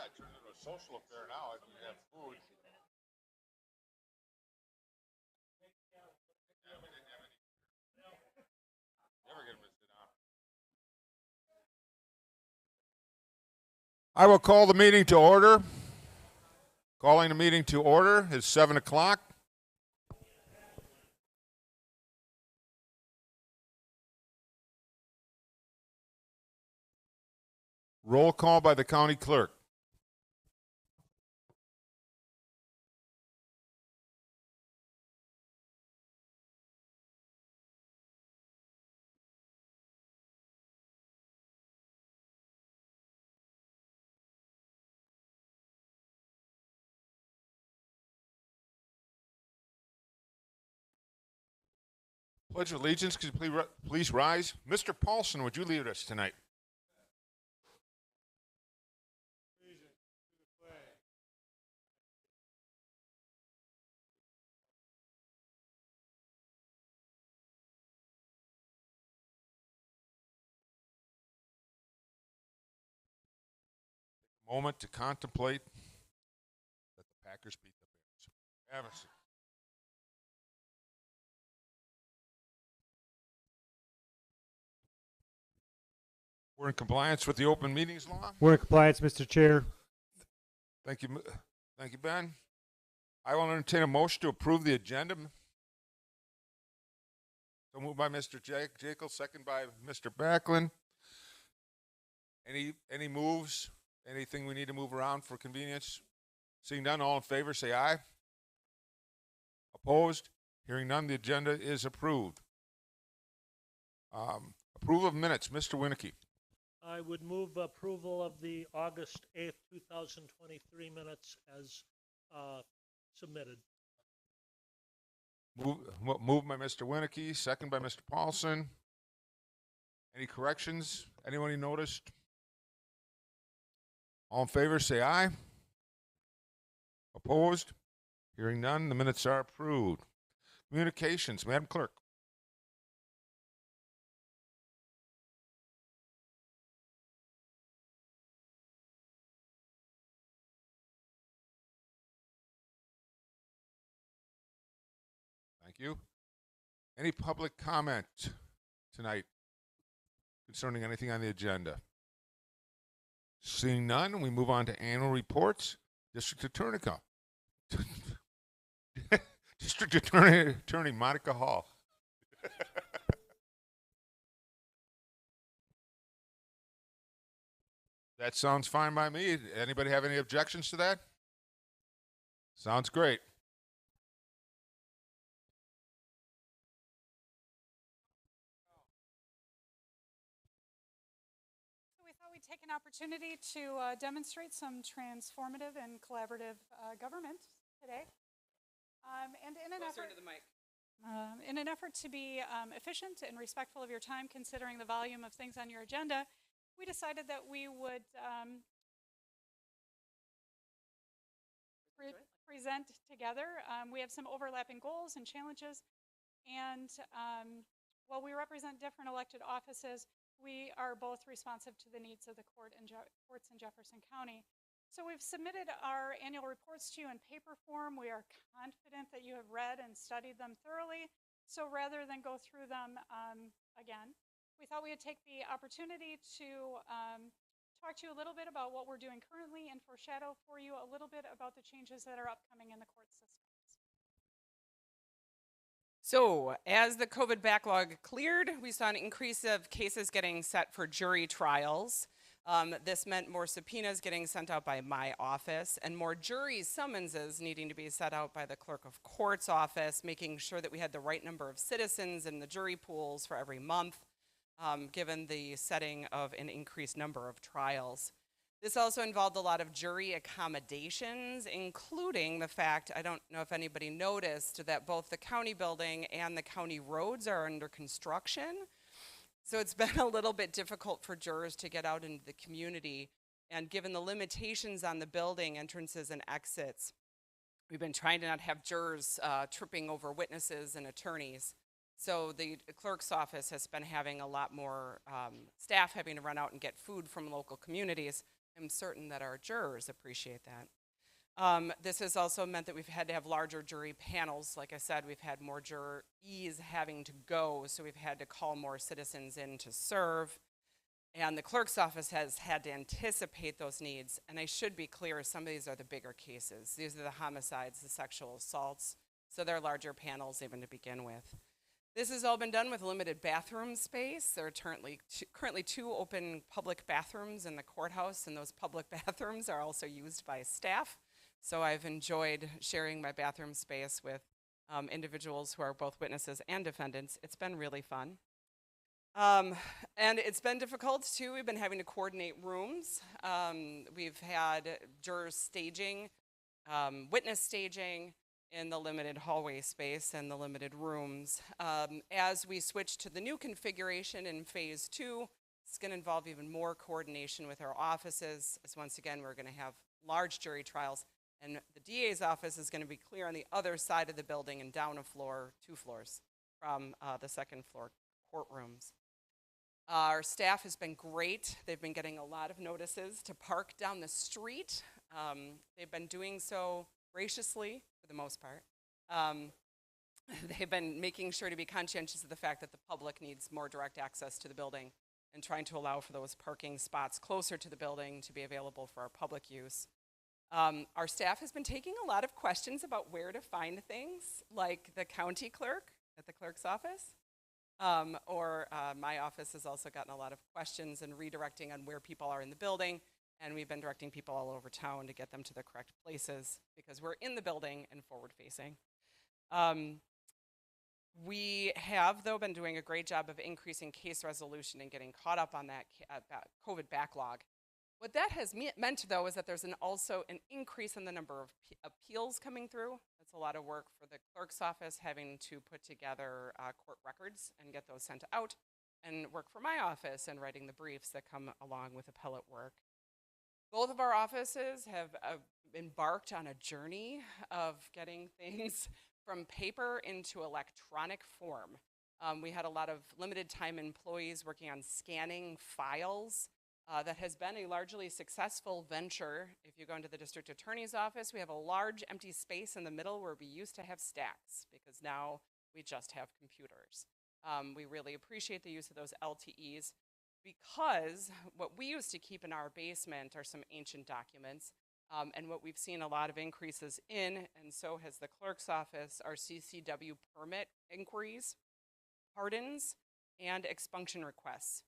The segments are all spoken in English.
it turned into a social affair now. I can have food. Yeah, we didn't have any. Never get them to sit down. I will call the meeting to order. Calling the meeting to order is 7 o'clock. Roll call by the county clerk. Pledge of allegiance, could you please rise? Mr. Paulson, would you lead us tonight? Moment to contemplate that the Packers beat the Bears. Have a seat. We're in compliance with the open meetings law. We're in compliance, Mr. Chair. Thank you. Thank you, Ben. I will entertain a motion to approve the agenda. So moved by Mr. Jekyll, second by Mr. Backlund. Any moves? Anything we need to move around for convenience? Seeing none, all in favor, say aye. Opposed? Hearing none, the agenda is approved. Approval of minutes, Mr. Winicky. I would move approval of the August 8th, 2023 minutes as submitted. Moved by Mr. Winicky, second by Mr. Paulson. Any corrections? Anyone you noticed? All in favor, say aye. Opposed? Hearing none, the minutes are approved. Communications, Madam Clerk. Thank you. Any public comment tonight concerning anything on the agenda? Seeing none, we move on to annual reports. District Attorney. District Attorney Monica Hall. That sounds fine by me. Anybody have any objections to that? Sounds great. Take an opportunity to demonstrate some transformative and collaborative government today. And in an effort, to the mic. In an effort to be efficient and respectful of your time, considering the volume of things on your agenda, we decided that we would present together. We have some overlapping goals and challenges, and while we represent different elected offices, we are both responsive to the needs of the courts in Jefferson County. So we've submitted our annual reports to you in paper form. We are confident that you have read and studied them thoroughly. So rather than go through them again, we thought we would take the opportunity to talk to you a little bit about what we're doing currently and foreshadow for you a little bit about the changes that are upcoming in the court system. So, as the COVID backlog cleared, we saw an increase of cases getting set for jury trials. This meant more subpoenas getting sent out by my office and more jury summonses needing to be set out by the clerk of court's office, making sure that we had the right number of citizens in the jury pools for every month, given the setting of an increased number of trials. This also involved a lot of jury accommodations, including the fact, I don't know if anybody noticed, that both the county building and the county roads are under construction. So it's been a little bit difficult for jurors to get out into the community. And given the limitations on the building entrances and exits, we've been trying to not have jurors tripping over witnesses and attorneys. So the clerk's office has been having a lot more staff having to run out and get food from local communities. am certain that our jurors appreciate that. This has also meant that we've had to have larger jury panels. Like I said, we've had more juries having to go, so we've had to call more citizens in to serve. And the clerk's office has had to anticipate those needs. And I should be clear, some of these are the bigger cases. These are the homicides, the sexual assaults, so they're larger panels even to begin with. This has all been done with limited bathroom space. There are currently 2 open public bathrooms in the courthouse, and those public bathrooms are also used by staff. So I've enjoyed sharing my bathroom space with individuals who are both witnesses and defendants. It's been really fun. And it's been difficult too. We've been having to coordinate rooms. We've had jurors staging, witness staging in the limited hallway space and the limited rooms. As we switch to the new configuration in phase 2, it's going to involve even more coordination with our offices, as once again, we're going to have large jury trials, and the DA's office is going to be clear on the other side of the building and down a floor, 2 floors from the second floor courtrooms. Our staff has been great. They've been getting a lot of notices to park down the street. They've been doing so graciously for the most part. They've been making sure to be conscientious of the fact that the public needs more direct access to the building and trying to allow for those parking spots closer to the building to be available for our public use. Our staff has been taking a lot of questions about where to find things, like the county clerk at the clerk's office. My office has also gotten a lot of questions and redirecting on where people are in the building, and we've been directing people all over town to get them to the correct places because we're in the building and forward-facing. We have, though, been doing a great job of increasing case resolution and getting caught up on that COVID backlog. What that has meant, though, is that there's also an increase in the number of appeals coming through. That's a lot of work for the clerk's office, having to put together court records and get those sent out, and work for my office and writing the briefs that come along with appellate work. Both of our offices have embarked on a journey of getting things from paper into electronic form. We had a lot of limited time employees working on scanning files. That has been a largely successful venture. If you go into the district attorney's office, we have a large empty space in the middle where we used to have stacks, because now we just have computers. We really appreciate the use of those LTEs, because what we used to keep in our basement are some ancient documents, and what we've seen a lot of increases in, and so has the clerk's office, are CCW permit inquiries, pardons, and expunction requests.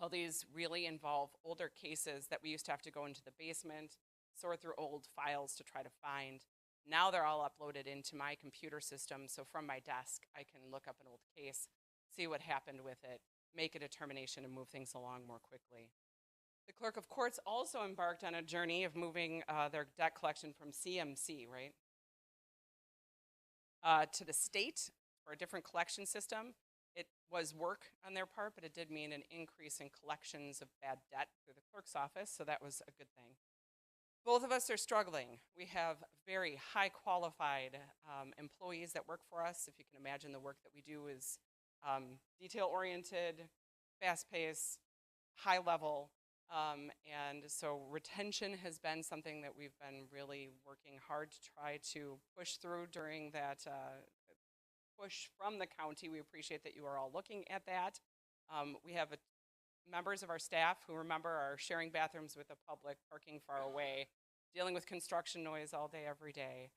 All these really involve older cases that we used to have to go into the basement, sort through old files to try to find. Now they're all uploaded into my computer system, so from my desk I can look up an old case, see what happened with it, make a determination, and move things along more quickly. The clerk of courts also embarked on a journey of moving their debt collection from CMC, to the state for a different collection system. It was work on their part, but it did mean an increase in collections of bad debt through the clerk's office, so that was a good thing. Both of us are struggling. We have very high qualified employees that work for us. If you can imagine, the work that we do is detail oriented, fast paced, high level, and so retention has been something that we've been really working hard to try to push through during that push from the county. We appreciate that you are all looking at that. We have members of our staff who, remember, are sharing bathrooms with the public, parking far away, dealing with construction noise all day, every day,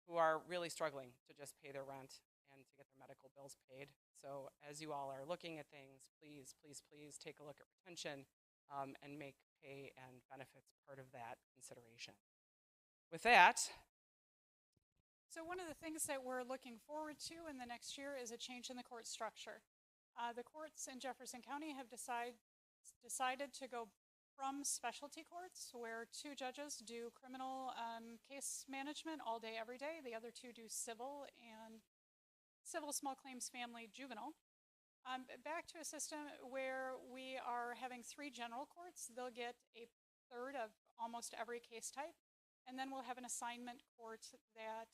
who are really struggling to just pay their rent and to get their medical bills paid. So as you all are looking at things, please, please, please take a look at retention and make pay and benefits part of that consideration. With that, So one of the things that we're looking forward to in the next year is a change in the court structure. The courts in Jefferson County have decided to go from specialty courts, where 2 judges do criminal case management all day, every day. The other 2 do civil and civil, small claims, family, juvenile. Back to a system where we are having 3 general courts. They'll get a third of almost every case type. And then we'll have an assignment court that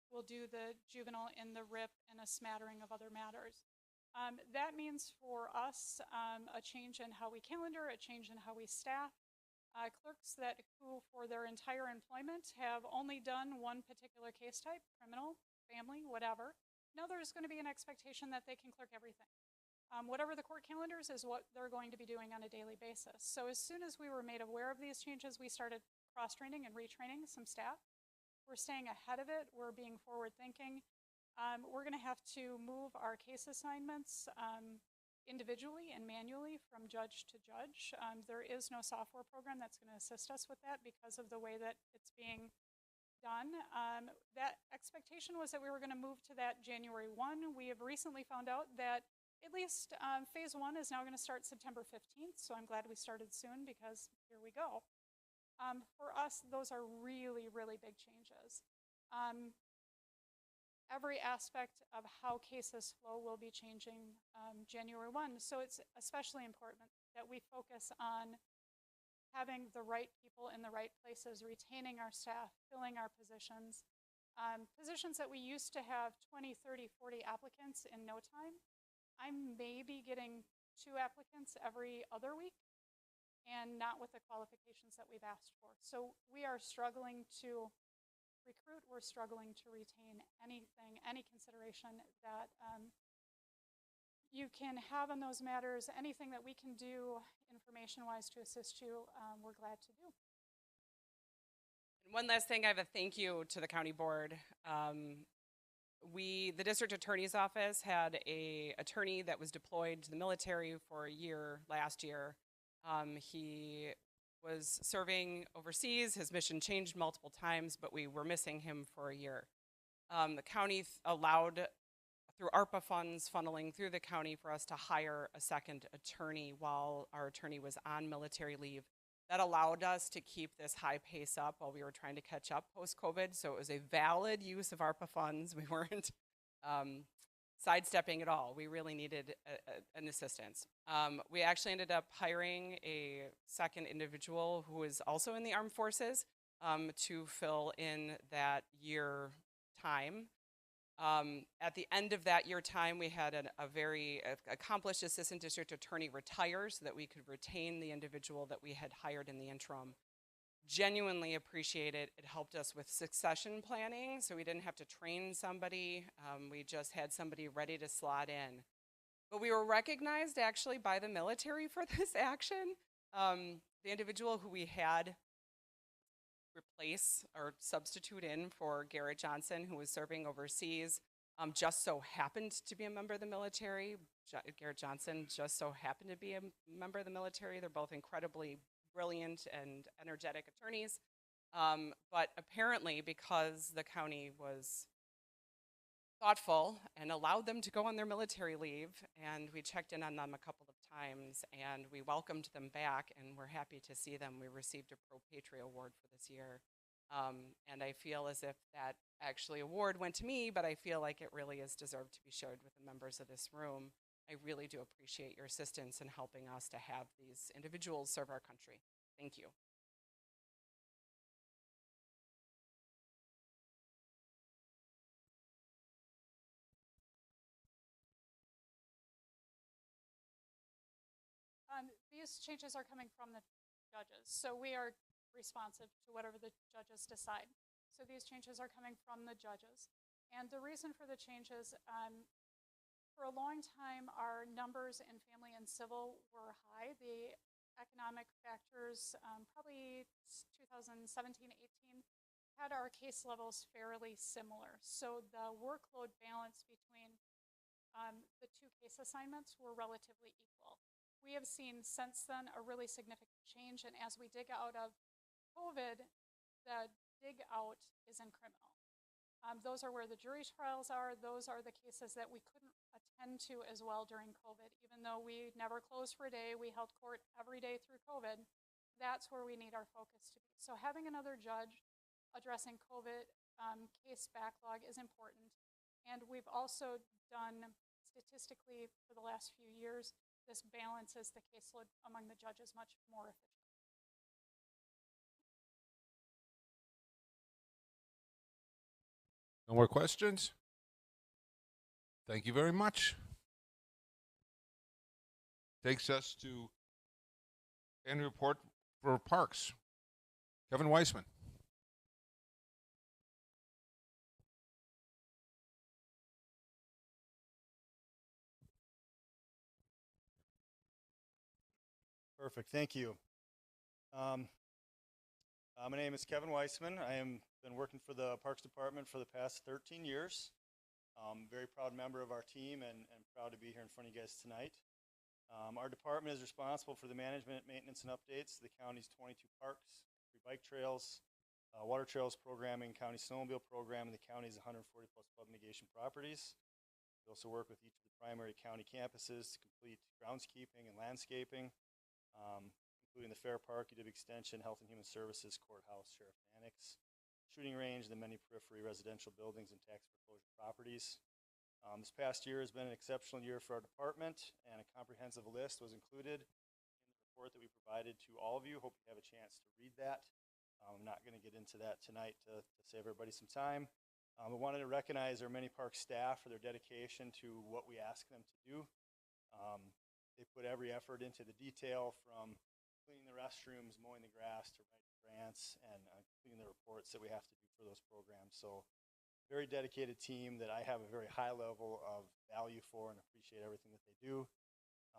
will do the juvenile and the RIP and a smattering of other matters. That means for us a change in how we calendar, a change in how we staff. clerks who for their entire employment have only done one particular case type, criminal, family, whatever. Now there's going to be an expectation that they can clerk everything. Whatever the court calendars is what they're going to be doing on a daily basis. So as soon as we were made aware of these changes, we started cross-training and retraining some staff. We're staying ahead of it. We're being forward-thinking. We're going to have to move our case assignments individually and manually from judge to judge. There is no software program that's going to assist us with that because of the way that it's being done. That expectation was that we were going to move to that January 1. We have recently found out that at least phase 1 is now going to start September 15th, so I'm glad we started soon because here we go. For us, those are really, really big changes. Every aspect of how cases flow will be changing January 1. So it's especially important that we focus on having the right people in the right places, retaining our staff, filling our positions. Positions that we used to have 20, 30, 40 applicants in no time. I'm maybe getting 2 applicants every other week and not with the qualifications that we've asked for. So we are struggling to recruit, we're struggling to retain anything, any consideration that you can have on those matters. Anything that we can do information-wise to assist you, we're glad to do. And one last thing, I have a thank you to the county board. The district attorney's office had a attorney that was deployed to the military for a year last year. He was serving overseas. His mission changed multiple times, but we were missing him for a year. The county allowed, through ARPA funds funneling through the county, for us to hire a second attorney while our attorney was on military leave. That allowed us to keep this high pace up while we were trying to catch up post-COVID. So it was a valid use of ARPA funds. We weren't sidestepping at all. We really needed an assistance. We actually ended up hiring a second individual who is also in the armed forces to fill in that year time. At the end of that year time, we had a very accomplished assistant district attorney retire so that we could retain the individual that we had hired in the interim. Genuinely appreciate it. It helped us with succession planning, so we didn't have to train somebody. We just had somebody ready to slot in. But we were recognized actually by the military for this action. The individual who we had replace or substitute in for Garrett Johnson, who was serving overseas, just so happened to be a member of the military. Garrett Johnson just so happened to be a member of the military. They're both incredibly brilliant and energetic attorneys. But apparently, because the county was thoughtful and allowed them to go on their military leave, and we checked in on them a couple of times, and we welcomed them back, and we're happy to see them. We received a Pro Patria Award for this year. And I feel as if that actually award went to me, but I feel like it really is deserved to be shared with the members of this room. I really do appreciate your assistance in helping us to have these individuals serve our country. Thank you. These changes are coming from the judges, so we are responsive to whatever the judges decide. So these changes are coming from the judges. And the reason for the changes, for a long time, our numbers in family and civil were high. The economic factors, probably 2017, 18, had our case levels fairly similar. So the workload balance between the 2 case assignments were relatively equal. We have seen since then a really significant change, and as we dig out of COVID, the dig out is in criminal. Those are where the jury trials are. Those are the cases that we couldn't attend to as well during COVID. Even though we never closed for a day, we held court every day through COVID. That's where we need our focus to be. So having another judge addressing COVID case backlog is important. And we've also done statistically for the last few years, this balances the caseload among the judges much more efficiently. No more questions? Thank you very much. Takes us to annual report for Parks, Kevin Weissman. Perfect. Thank you. My name is Kevin Weissman. I am been working for the Parks Department for the past 13 years. Very proud member of our team and proud to be here in front of you guys tonight. Our department is responsible for the management, maintenance, and updates of the county's 22 parks, free bike trails, water trails programming, county snowmobile program, and the county's 140 plus flood mitigation properties. We also work with each of the primary county campuses to complete groundskeeping and landscaping, including the Fair Park, UW Extension, Health and Human Services, Courthouse, Sheriff Annex, shooting range, the many periphery residential buildings and tax foreclosure properties. This past year has been an exceptional year for our department, and a comprehensive list was included in the report that we provided to all of you. Hope you have a chance to read that. I'm not going to get into that tonight to save everybody some time. I wanted to recognize our many park staff for their dedication to what we ask them to do. They put every effort into the detail, from cleaning the restrooms, mowing the grass, to writing grants, and completing the reports that we have to do for those programs. So very dedicated team that I have a very high level of value for and appreciate everything that they do.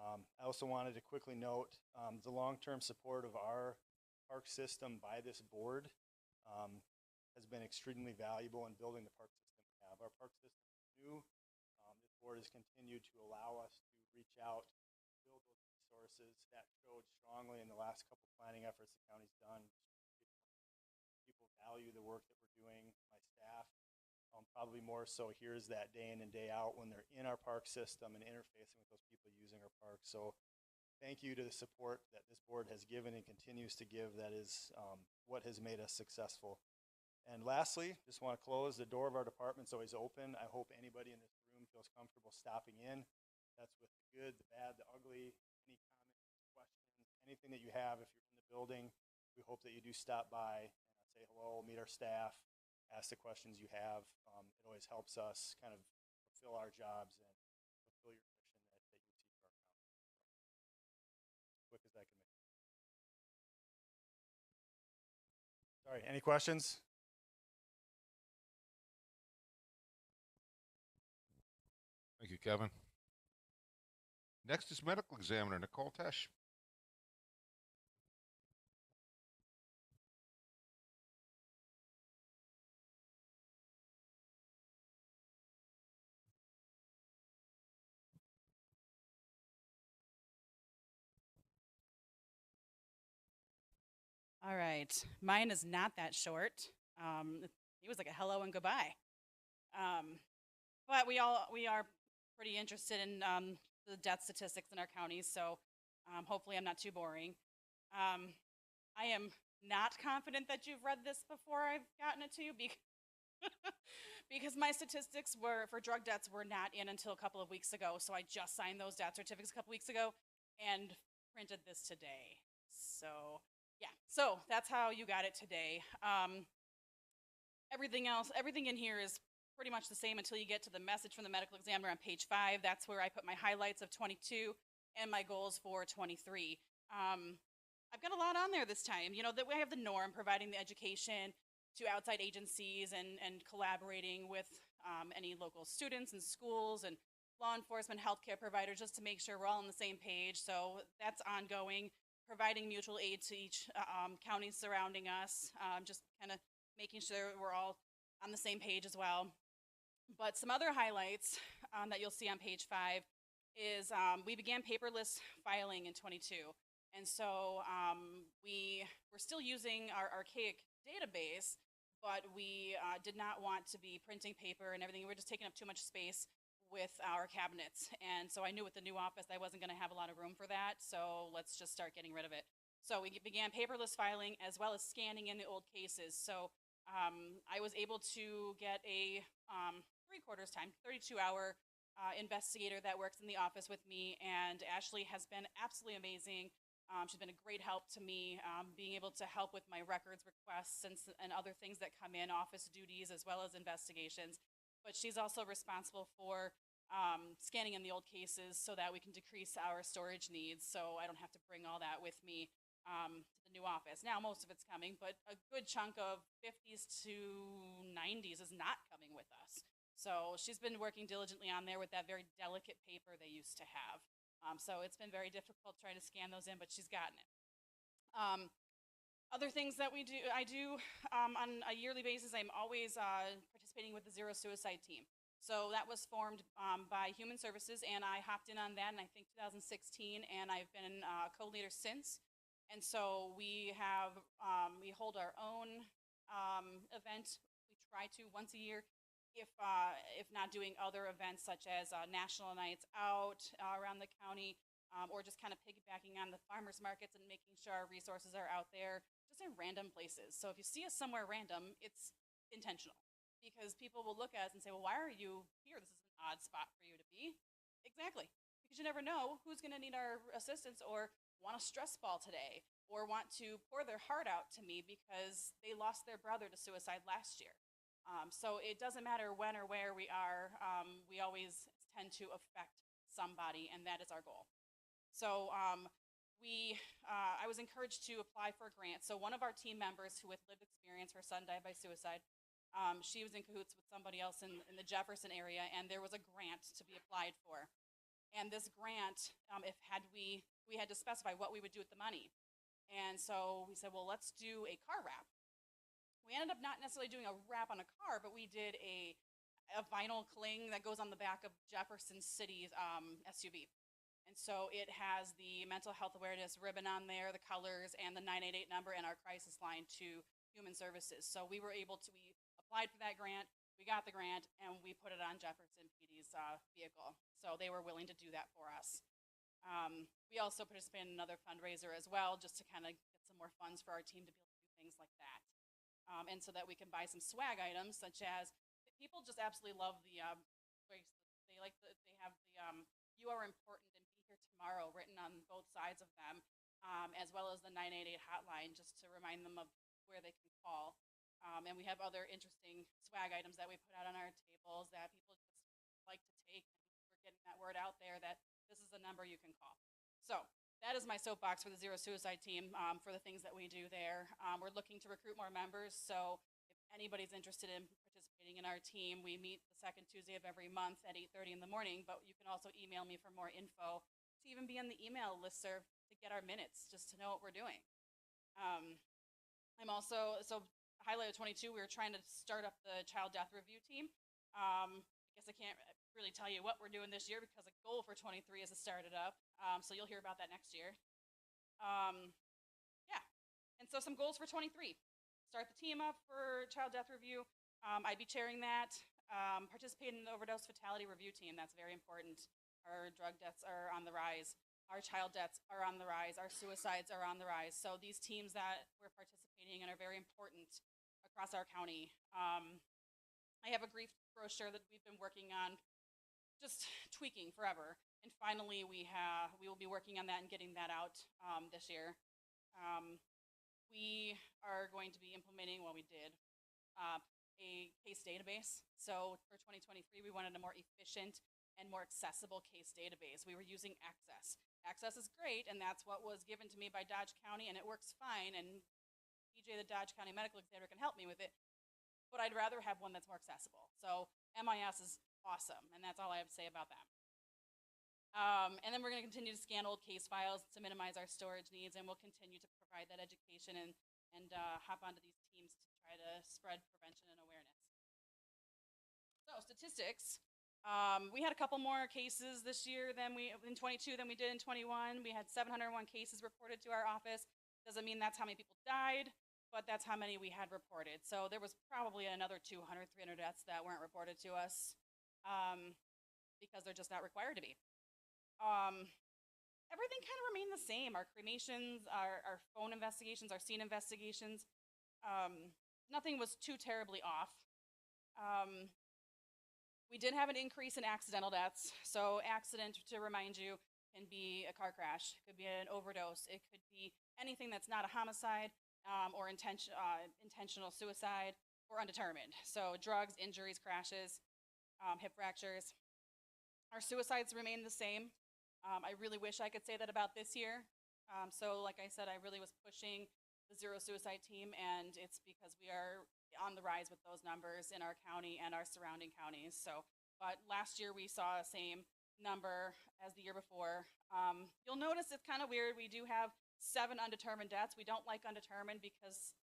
I also wanted to quickly note the long-term support of our park system by this board has been extremely valuable in building the park system we have. Our park system is new. This board has continued to allow us to reach out, build those resources. That showed strongly in the last couple planning efforts the county's done. People value the work that we're doing. My staff, probably more so, here's that day in and day out when they're in our park system and interfacing with those people using our park. So thank you to the support that this board has given and continues to give. That is what has made us successful. And lastly, just want to close, the door of our department is always open. I hope anybody in this room feels comfortable stopping in. That's with the good, the bad, the ugly, any comments, questions, anything that you have. If you're in the building, we hope that you do stop by and say hello, meet our staff, ask the questions you have. It always helps us kind of fulfill our jobs and fulfill your mission that you see for our county. So, quick as that can make. Sorry, any questions? Thank you, Kevin. Next is medical examiner Nicole Tesh. All right, mine is not that short. It was like a hello and goodbye. But we are pretty interested in the death statistics in our counties, so hopefully I'm not too boring. I am not confident that you've read this before I've gotten it to you because my statistics for drug deaths were not in until a couple of weeks ago. So I just signed those death certificates a couple weeks ago and printed this today. So yeah, so that's how you got it today. Everything in here is pretty much the same until you get to the message from the medical examiner on page 5. That's where I put my highlights of 22 and my goals for 23. I've got a lot on there this time. You know, that we have the norm, providing the education to outside agencies and collaborating with any local students and schools and law enforcement, healthcare providers, just to make sure we're all on the same page. So that's ongoing. Providing mutual aid to each county surrounding us, just kind of making sure we're all on the same page as well. But some other highlights that you'll see on page 5 is we began paperless filing in 22. And so we're still using our archaic database, but we did not want to be printing paper and everything. We were just taking up too much space with our cabinets. And so I knew with the new office I wasn't going to have a lot of room for that, so let's just start getting rid of it. So we began paperless filing as well as scanning in the old cases. So I was able to get a 3/4 time, 32-hour investigator that works in the office with me, and Ashley has been absolutely amazing. She's been a great help to me, being able to help with my records requests and other things that come in, office duties as well as investigations. But she's also responsible for scanning in the old cases so that we can decrease our storage needs, so I don't have to bring all that with me. to the new office. Now, most of it's coming, but a good chunk of 50s to 90s is not coming with us. So she's been working diligently on there with that very delicate paper they used to have. So it's been very difficult trying to scan those in, but she's gotten it. Other things that I do on a yearly basis, I'm always participating with the Zero Suicide Team. So that was formed by Human Services, and I hopped in on that in, I think, 2016, and I've been a co-leader since. And so we hold our own event. We try to once a year, if not doing other events such as national nights out around the county, or just kind of piggybacking on the farmers markets and making sure our resources are out there just in random places. So if you see us somewhere random, it's intentional, because people will look at us and say, well, why are you here? This is an odd spot for you to be. Exactly. Because you never know who's going to need our assistance or want a stress ball today or want to pour their heart out to me because they lost their brother to suicide last year. So it doesn't matter when or where we are. We always tend to affect somebody, and that is our goal. So I was encouraged to apply for a grant. So one of our team members who with lived experience, her son died by suicide, she was in cahoots with somebody else in the Jefferson area, and there was a grant to be applied for. And this grant, we had to specify what we would do with the money. And so we said, well, let's do a car wrap. We ended up not necessarily doing a wrap on a car, but we did a vinyl cling that goes on the back of Jefferson City's SUV. And so it has the mental health awareness ribbon on there, the colors, and the 988 number and our crisis line to Human Services. So we applied for that grant, we got the grant, and we put it on Jefferson PD's vehicle. So they were willing to do that for us. We also participated in another fundraiser as well, just to kind of get some more funds for our team to be able to do things like that. And so that we can buy some swag items, such as people just absolutely love the they have the "You Are Important and Be Here Tomorrow" written on both sides of them, as well as the 988 hotline, just to remind them of where they can call. And we have other interesting swag items that we put out on our tables that people just like to take. And we're getting that word out there that this is the number you can call. So that is my soapbox for the Zero Suicide Team, for the things that we do there. We're looking to recruit more members, so if anybody's interested in participating in our team, we meet the second Tuesday of every month at 8:30 in the morning, but you can also email me for more info, to even be on the email listserv to get our minutes, just to know what we're doing. I'm also, highlight of 22, we were trying to start up the child death review team. I guess I can't really tell you what we're doing this year because a goal for 23 is to start it up. So you'll hear about that next year. Yeah, and so some goals for 23. Start the team up for child death review. I'd be chairing that. Participate in the overdose fatality review team. That's very important. Our drug deaths are on the rise. Our child deaths are on the rise. Our suicides are on the rise. So these teams that we're participating in are very important across our county. I have a grief brochure that we've been working on, just tweaking forever. And finally, we will be working on that and getting that out this year. We are going to be implementing, well, we did, a case database. So for 2023, we wanted a more efficient and more accessible case database. We were using Access. Access is great, and that's what was given to me by Dodge County, and it works fine, and DJ, the Dodge County Medical Examiner, can help me with it, but I'd rather have one that's more accessible. So MIS is awesome, and that's all I have to say about that. And then we're going to continue to scan old case files to minimize our storage needs, and we'll continue to provide that education and hop onto these teams to try to spread prevention and awareness. So statistics, we had a couple more cases this year in 22 than we did in 21. We had 701 cases reported to our office. Doesn't mean that's how many people died, but that's how many we had reported. So there was probably another 200, 300 deaths that weren't reported to us because they're just not required to be. Everything kind of remained the same. Our cremations, our phone investigations, our scene investigations, nothing was too terribly off. We did have an increase in accidental deaths. So accident, to remind you, can be a car crash. It could be an overdose. It could be anything that's not a homicide or intentional suicide or undetermined. So drugs, injuries, crashes, hip fractures. Our suicides remain the same. I really wish I could say that about this year. So like I said, I really was pushing the zero suicide team, and it's because we are on the rise with those numbers in our county and our surrounding counties. So, but last year we saw the same number as the year before. You'll notice it's kind of weird. We do have 7 undetermined deaths. We don't like undetermined because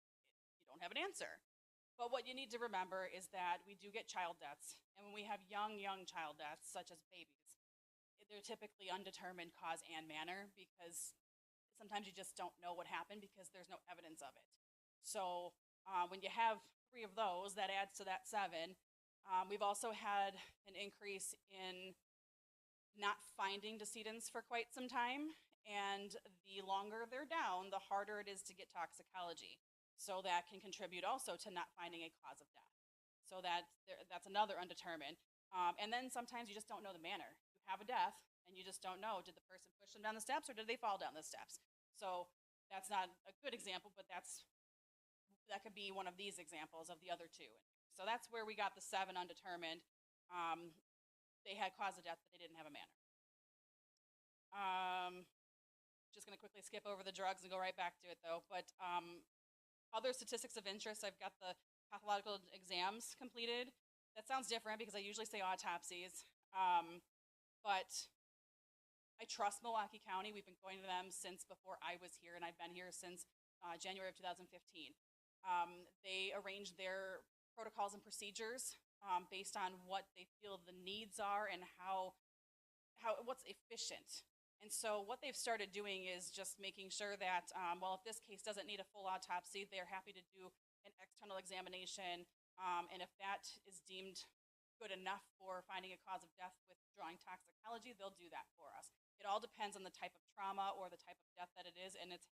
you don't have an answer. But what you need to remember is that we do get child deaths. And when we have young child deaths, such as babies, they're typically undetermined cause and manner because sometimes you just don't know what happened because there's no evidence of it. So when you have 3 of those, that adds to that 7. We've also had an increase in not finding decedents for quite some time. And the longer they're down, the harder it is to get toxicology. So that can contribute also to not finding a cause of death. So that's another undetermined. And then sometimes you just don't know the manner. You have a death and you just don't know, did the person push them down the steps or did they fall down the steps? So that's not a good example, but that could be one of these examples of the other 2. So that's where we got the 7 undetermined. They had cause of death, but they didn't have a manner. Just going to quickly skip over the drugs and go right back to it though. But other statistics of interest, I've got the pathological exams completed. That sounds different because I usually say autopsies. But I trust Milwaukee County. We've been going to them since before I was here, and I've been here since January of 2015. They arrange their protocols and procedures based on what they feel the needs are and what's efficient. And so what they've started doing is just making sure that, well, if this case doesn't need a full autopsy, they're happy to do an external examination. And if that is deemed good enough for finding a cause of death with drawing toxicology, they'll do that for us. It all depends on the type of trauma or the type of death that it is, and it's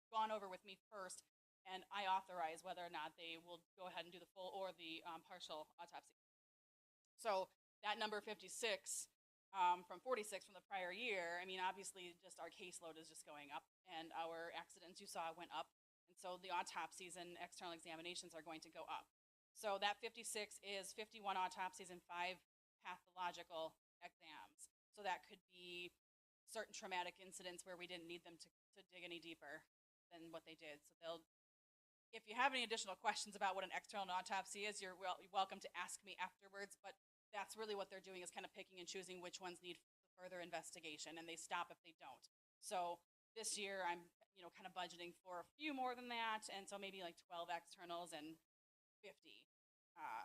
gone over with me first, and I authorize whether or not they will go ahead and do the full or the partial autopsy. So that number 56 from 46 from the prior year, I mean, obviously just our caseload is just going up, and our accidents you saw went up, and so the autopsies and external examinations are going to go up. So that 56 is 51 autopsies and 5 pathological exams. So that could be certain traumatic incidents where we didn't need them to dig any deeper than what they did. So if you have any additional questions about what an external autopsy is, you're welcome to ask me afterwards, but that's really what they're doing is kind of picking and choosing which ones need further investigation, and they stop if they don't. So this year I'm kind of budgeting for a few more than that, and so maybe like 12 externals and 50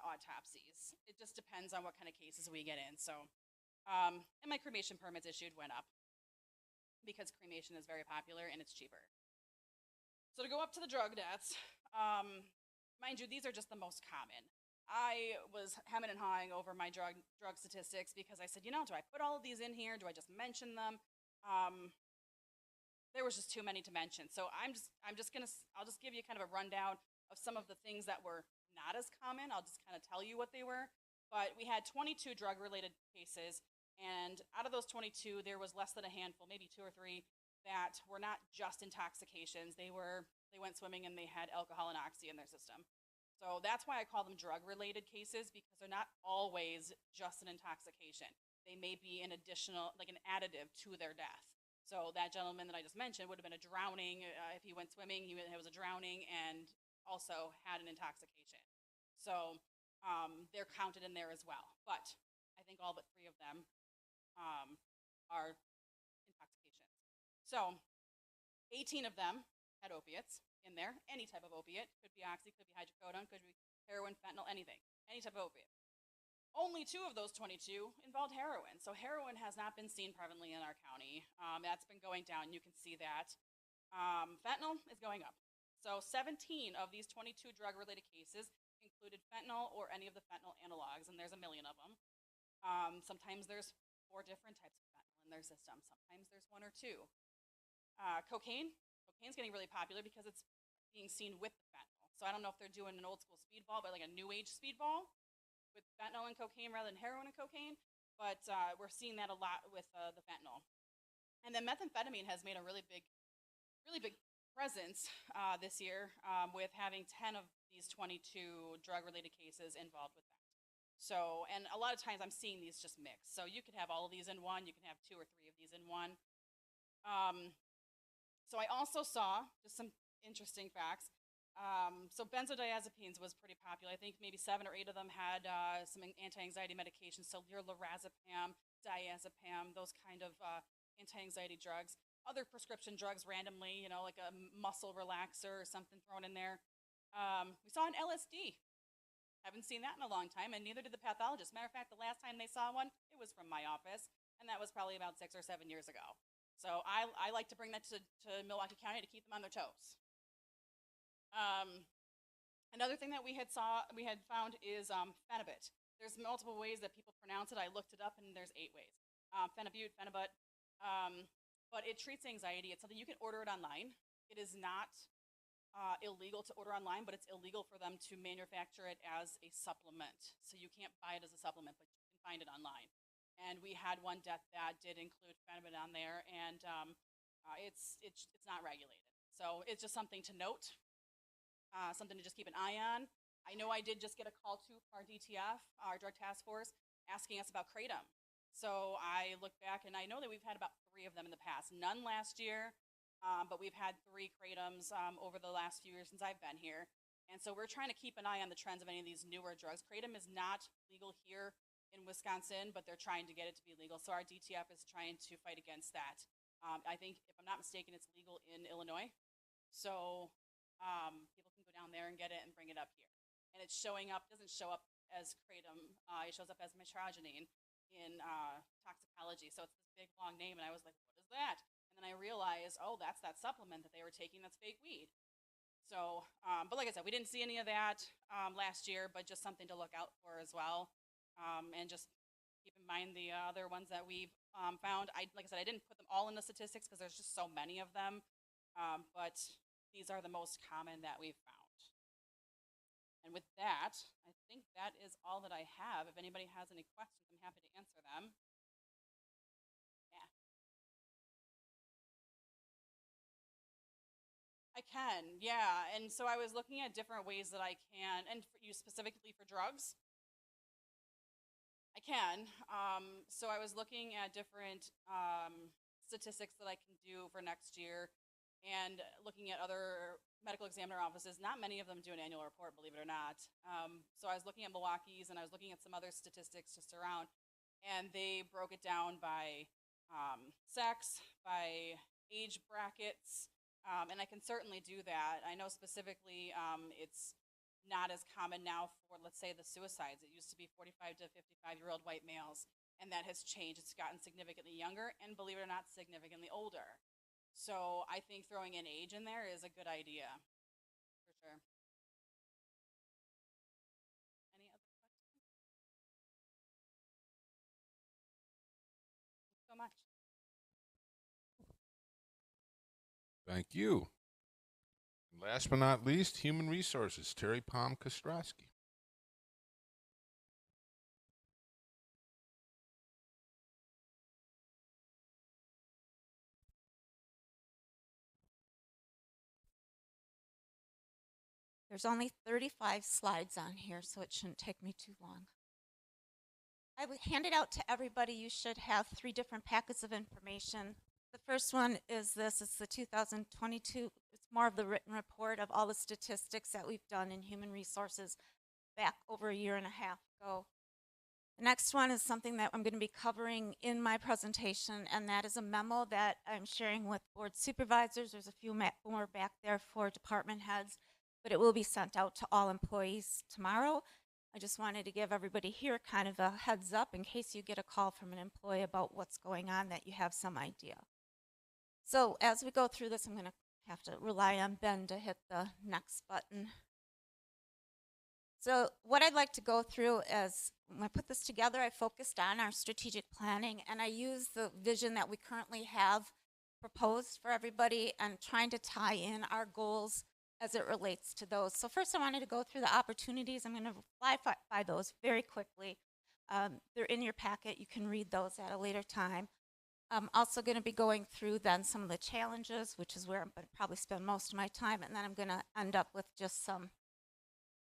autopsies. It just depends on what kind of cases we get in. So, and my cremation permits issued went up because cremation is very popular and it's cheaper. So to go up to the drug deaths, mind you, these are just the most common. I was hemming and hawing over my drug statistics because I said, do I put all of these in here? Do I just mention them? There was just too many to mention. So I'll just give you kind of a rundown of some of the things that were not as common. I'll just kind of tell you what they were. But we had 22 drug-related cases, and out of those 22, there was less than a handful, maybe 2 or 3, that were not just intoxications. They went swimming and they had alcohol and oxy in their system. So that's why I call them drug-related cases, because they're not always just an intoxication. They may be an additional, like an additive to their death. So that gentleman that I just mentioned would have been a drowning. If he went swimming, it was a drowning and also had an intoxication. So they're counted in there as well. But I think all but 3 of them are intoxications. So 18 of them had opiates in there, any type of opiate. Could be oxy, could be hydrocodone, could be heroin, fentanyl, anything, any type of opiate. Only 2 of those 22 involved heroin. So heroin has not been seen prevalently in our county. That's been going down. You can see that. Fentanyl is going up. So 17 of these 22 drug-related cases included fentanyl or any of the fentanyl analogs, and there's a million of them. Sometimes there's 4 different types of fentanyl in their system. Sometimes there's 1 or 2. Cocaine's getting really popular because it's being seen with the fentanyl. So I don't know if they're doing an old school speedball, but like a new age speedball with fentanyl and cocaine rather than heroin and cocaine. But we're seeing that a lot with the fentanyl. And then methamphetamine has made a really big presence this year with having 10 of these 22 drug-related cases involved with that. So, and a lot of times I'm seeing these just mixed. So you could have all of these in one, you can have 2 or 3 of these in one. So I also saw just some interesting facts. So benzodiazepines was pretty popular. I think maybe 7 or 8 of them had some anti-anxiety medications. So your lorazepam, diazepam, those kind of anti-anxiety drugs. Other prescription drugs randomly, you know, like a muscle relaxer or something thrown in there. We saw an LSD. Haven't seen that in a long time, and neither did the pathologist. Matter of fact, the last time they saw one, it was from my office, and that was probably about 6 or 7 years ago. So I like to bring that to Milwaukee County to keep them on their toes. Another thing that we had found is phenibut. There's multiple ways that people pronounce it. I looked it up, and there's 8 ways. Phenibut, phenibut, but it treats anxiety. It's something you can order it online. It is not illegal to order online, but it's illegal for them to manufacture it as a supplement. So you can't buy it as a supplement, but you can find it online. And we had one death that did include phenibut on there, and it's not regulated. So it's just something to note, something to just keep an eye on. I know I did just get a call too from our DTF, our Drug Task Force, asking us about kratom. So I looked back, and I know that we've had about 3 of them in the past. None last year. But we've had 3 kratums over the last few years since I've been here. And so we're trying to keep an eye on the trends of any of these newer drugs. Kratom is not legal here in Wisconsin, but they're trying to get it to be legal. So our DTF is trying to fight against that. I think, if I'm not mistaken, it's legal in Illinois. So people can go down there and get it and bring it up here. And it's doesn't show up as kratom. It shows up as mitragynine in toxicology. So it's this big, long name. And I was like, what is that? And then I realized, oh, that's that supplement that they were taking that's fake weed. So, but like I said, we didn't see any of that last year, but just something to look out for as well. And just keep in mind the other ones that we've found. Like I said, I didn't put them all in the statistics because there's just so many of them. But these are the most common that we've found. And with that, I think that is all that I have. If anybody has any questions, I'm happy to answer them. I can, yeah. And so I was looking at different ways that I can, and for you specifically for drugs, I can. So I was looking at different statistics that I can do for next year and looking at other medical examiner offices. Not many of them do an annual report, believe it or not. So I was looking at Milwaukee's, and I was looking at some other statistics just around, and they broke it down by sex, by age brackets, and I can certainly do that. I know specifically it's not as common now for, let's say, the suicides. It used to be 45 to 55-year-old white males, and that has changed. It's gotten significantly younger and, believe it or not, significantly older. So I think throwing an age in there is a good idea, for sure. Any other questions? Thanks so much. Thank you. And last but not least, Human Resources, Terry Palm Kostrowski. There's only 35 slides on here, so it shouldn't take me too long. I would hand it out to everybody. You should have 3 different packets of information. The first one is this. It's the 2022. It's more of the written report of all the statistics that we've done in human resources back over a year and a half ago. The next one is something that I'm going to be covering in my presentation, and that is a memo that I'm sharing with board supervisors. There's a few more back there for department heads, but it will be sent out to all employees tomorrow. I just wanted to give everybody here kind of a heads up in case you get a call from an employee about what's going on, that you have some idea. So as we go through this, I'm going to have to rely on Ben to hit the next button. So what I'd like to go through is, when I put this together, I focused on our strategic planning, and I used the vision that we currently have proposed for everybody and trying to tie in our goals as it relates to those. So first I wanted to go through the opportunities. I'm going to fly by those very quickly. They're in your packet. You can read those at a later time. I'm also going to be going through then some of the challenges, which is where I'm going to probably spend most of my time, and then I'm going to end up with just some,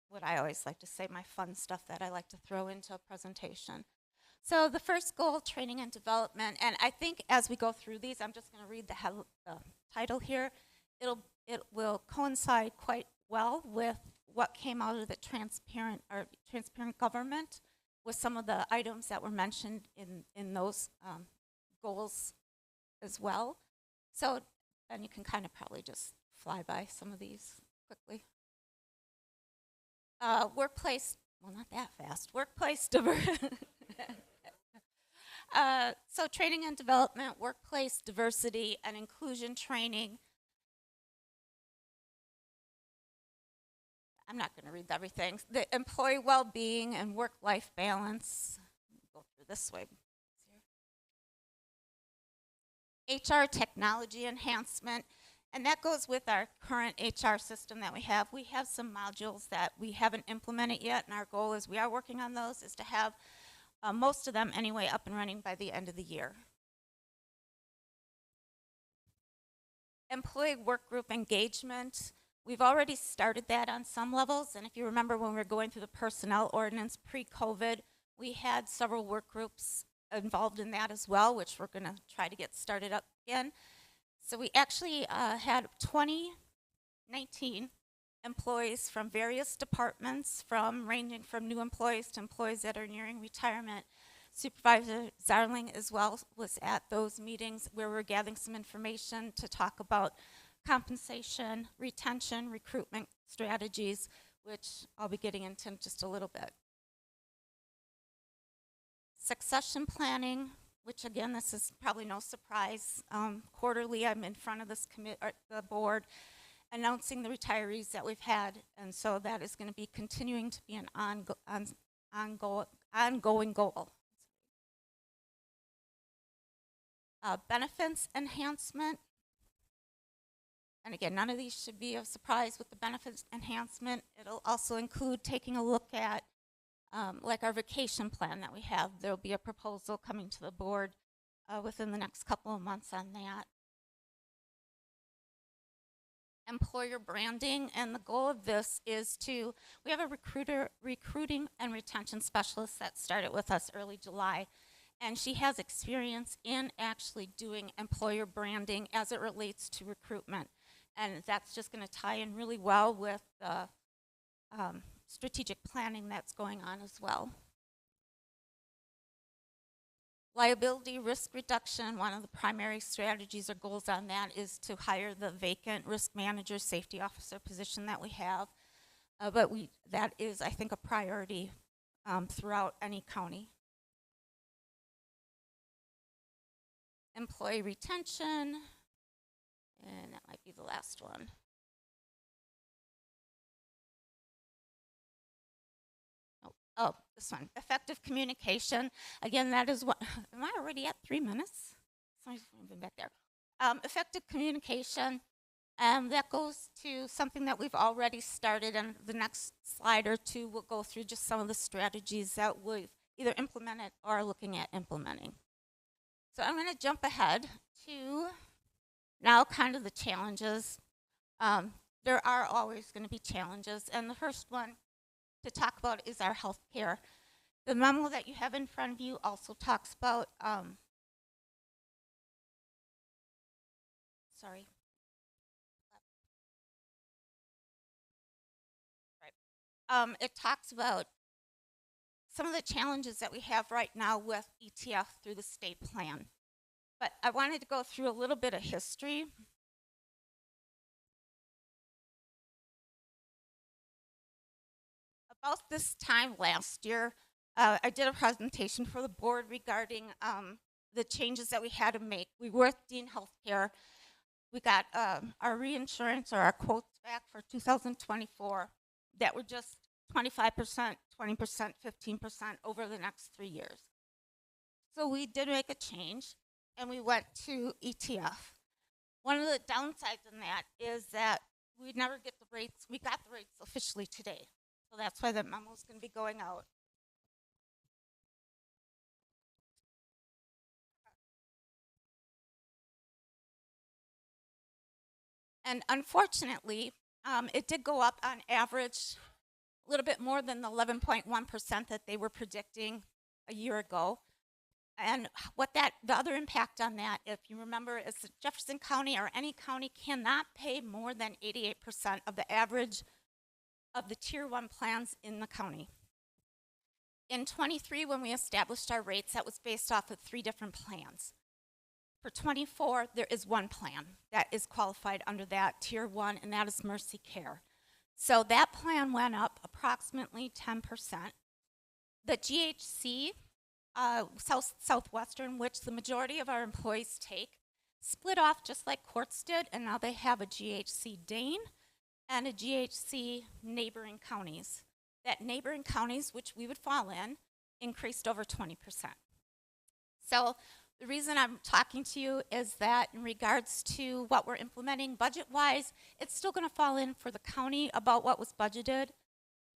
what I always like to say, my fun stuff that I like to throw into a presentation. So the first goal, training and development, and I think as we go through these, I'm just going to read the title here. It will coincide quite well with what came out of the transparent government, with some of the items that were mentioned in those goals as well. So then you can kind of probably just fly by some of these quickly. Workplace, well, not that fast. Workplace diversity. So training and development, workplace diversity and inclusion training. I'm not going to read everything. The employee well-being and work-life balance. Go through this way. HR technology enhancement, and that goes with our current HR system that we have. We have some modules that we haven't implemented yet, and our goal is we are working on those, is to have most of them anyway up and running by the end of the year. Employee work group engagement. We've already started that on some levels, and if you remember when we were going through the personnel ordinance pre-COVID, we had several work groups involved in that as well, which we're going to try to get started up again. So we actually had 19 employees from various departments, ranging from new employees to employees that are nearing retirement. Supervisor Zarling as well was at those meetings where we're gathering some information to talk about compensation, retention, recruitment strategies, which I'll be getting into in just a little bit. Succession planning, which again, this is probably no surprise. Quarterly, I'm in front of this the board announcing the retirees that we've had, and so that is going to be continuing to be an ongoing goal. Benefits enhancement, and again, none of these should be a surprise with the benefits enhancement. It'll also include taking a look at like our vacation plan that we have. There'll be a proposal coming to the board within the next couple of months on that. Employer branding, and the goal of this is we have a recruiting and retention specialist that started with us early July, and she has experience in actually doing employer branding as it relates to recruitment, and that's just going to tie in really well with the strategic planning that's going on as well. Liability risk reduction, one of the primary strategies or goals on that is to hire the vacant risk manager, safety officer position that we have. But that is, I think, a priority throughout any county. Employee retention, and that might be the last one. Oh, this one, effective communication. Again, that is what, am I already at 3 minutes? Somebody's been back there. Effective communication, that goes to something that we've already started, and the next slide or two will go through just some of the strategies that we've either implemented or are looking at implementing. So I'm going to jump ahead to now kind of the challenges. There are always going to be challenges, and the first one to talk about is our health care. The memo that you have in front of you also talks about, it talks about some of the challenges that we have right now with ETF through the state plan. But I wanted to go through a little bit of history. About this time last year, I did a presentation for the board regarding the changes that we had to make. We were with Dean Healthcare. We got our reinsurance or our quotes back for 2024 that were just 25%, 20%, 15% over the next 3 years. So we did make a change, and we went to ETF. One of the downsides in that is that we never get the rates. We got the rates officially today. So that's why the memo is going to be going out. And unfortunately, it did go up on average a little bit more than the 11.1% that they were predicting a year ago. And what that, the other impact on that, if you remember, is that Jefferson County or any county cannot pay more than 88% of the average of the Tier 1 plans in the county. In 23, when we established our rates, that was based off of 3 different plans. For 24, there is one plan that is qualified under that Tier 1, and that is Mercy Care. So that plan went up approximately 10%. The GHC, Southwestern, which the majority of our employees take, split off just like Quartz did, and now they have a GHC Dane and a GHC neighboring counties. That neighboring counties, which we would fall in, increased over 20%. So the reason I'm talking to you is that in regards to what we're implementing budget-wise, it's still going to fall in for the county about what was budgeted,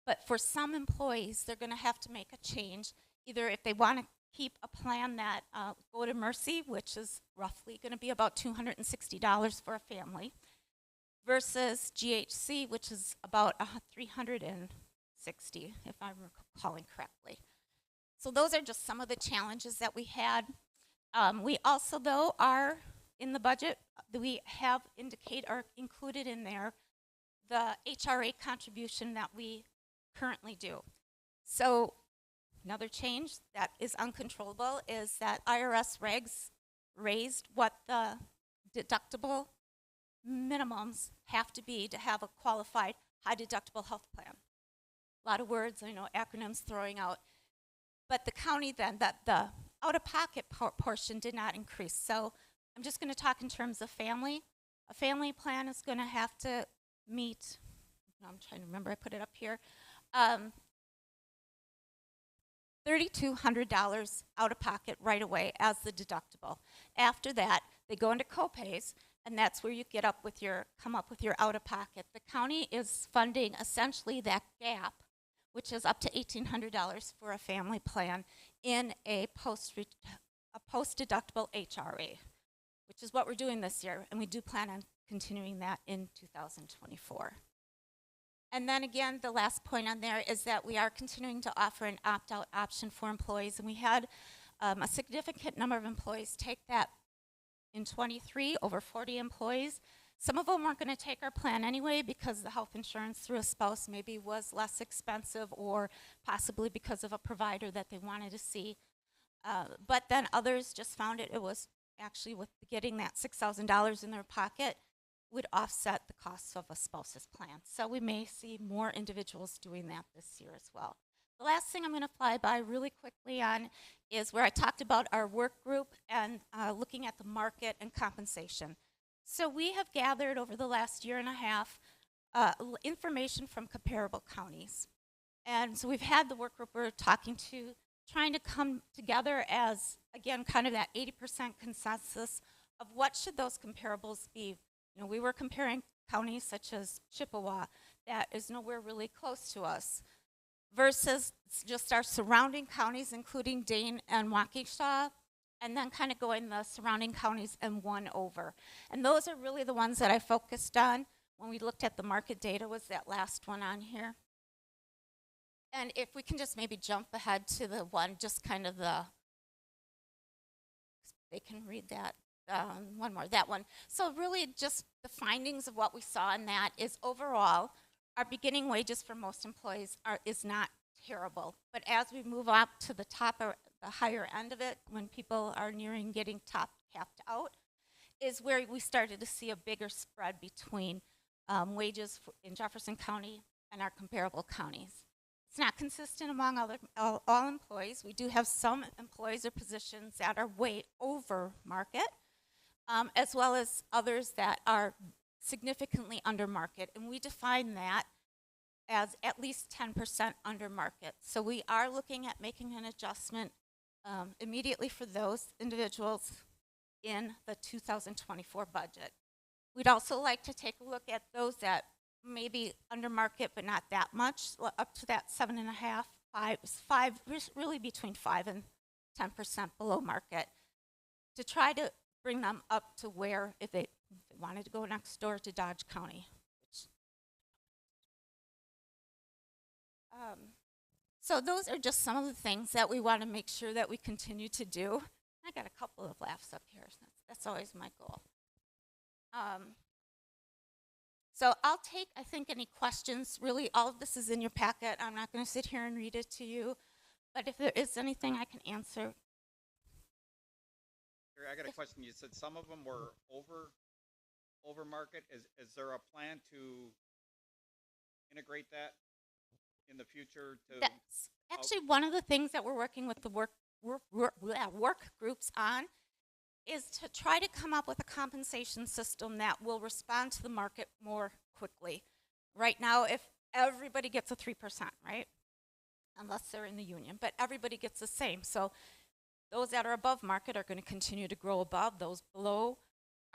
but for some employees, they're going to have to make a change, either if they want to keep a plan that go to Mercy, which is roughly going to be about $260 for a family, versus GHC, which is about $360, if I'm recalling correctly. So those are just some of the challenges that we had. We also, though, are in the budget, we have included in there the HRA contribution that we currently do. So another change that is uncontrollable is that IRS regs raised what the deductible minimums have to be to have a qualified high deductible health plan. A lot of words, I know, acronyms throwing out. But the county then, the out-of-pocket portion did not increase. So I'm just going to talk in terms of family. A family plan is going to have to meet, I'm trying to remember, I put it up here, $3,200 out-of-pocket right away as the deductible. After that, they go into copays, and that's where you come up with your out-of-pocket. The county is funding essentially that gap, which is up to $1,800 for a family plan in a post-deductible HRA, which is what we're doing this year, and we do plan on continuing that in 2024. And then again, the last point on there is that we are continuing to offer an opt-out option for employees, and we had a significant number of employees take that in 23, over 40 employees. Some of them weren't going to take our plan anyway because the health insurance through a spouse maybe was less expensive, or possibly because of a provider that they wanted to see. But then others just found it was actually with getting that $6,000 in their pocket would offset the costs of a spouse's plan. So we may see more individuals doing that this year as well. The last thing I'm going to fly by really quickly on is where I talked about our work group and looking at the market and compensation. So we have gathered over the last year and a half information from comparable counties. And so we've had the work group we're talking to, trying to come together as, again, kind of that 80% consensus of what should those comparables be. You know, we were comparing counties such as Chippewa, that is nowhere really close to us, versus just our surrounding counties, including Dane and Waukesha, and then kind of going the surrounding counties and one over. And those are really the ones that I focused on when we looked at the market data, was that last one on here. And if we can just maybe jump ahead to the one, just kind of they can read that, one more, that one. So really just the findings of what we saw in that is overall, our beginning wages for most employees is not terrible. But as we move up to the top or the higher end of it, when people are nearing getting capped out, is where we started to see a bigger spread between wages in Jefferson County and our comparable counties. It's not consistent among all employees. We do have some employees or positions that are way over market, as well as others that are significantly under market. And we define that as at least 10% under market. So we are looking at making an adjustment immediately for those individuals in the 2024 budget. We'd also like to take a look at those that may be under market but not that much, up to that 7.5, 5, really between 5 and 10% below market, to try to bring them up to where, if they wanted to go next door to Dodge County. So those are just some of the things that we want to make sure that we continue to do. I got a couple of laughs up here. So that's always my goal. So I'll take, I think, any questions. Really, all of this is in your packet. I'm not going to sit here and read it to you. But if there is anything I can answer. Gary, I got a question. You said some of them were over market. Is there a plan to integrate that in the future? That's actually one of the things that we're working with the work groups on is to try to come up with a compensation system that will respond to the market more quickly. Right now, if everybody gets a 3%, right? Unless they're in the union, but everybody gets the same. So those that are above market are going to continue to grow above. Those below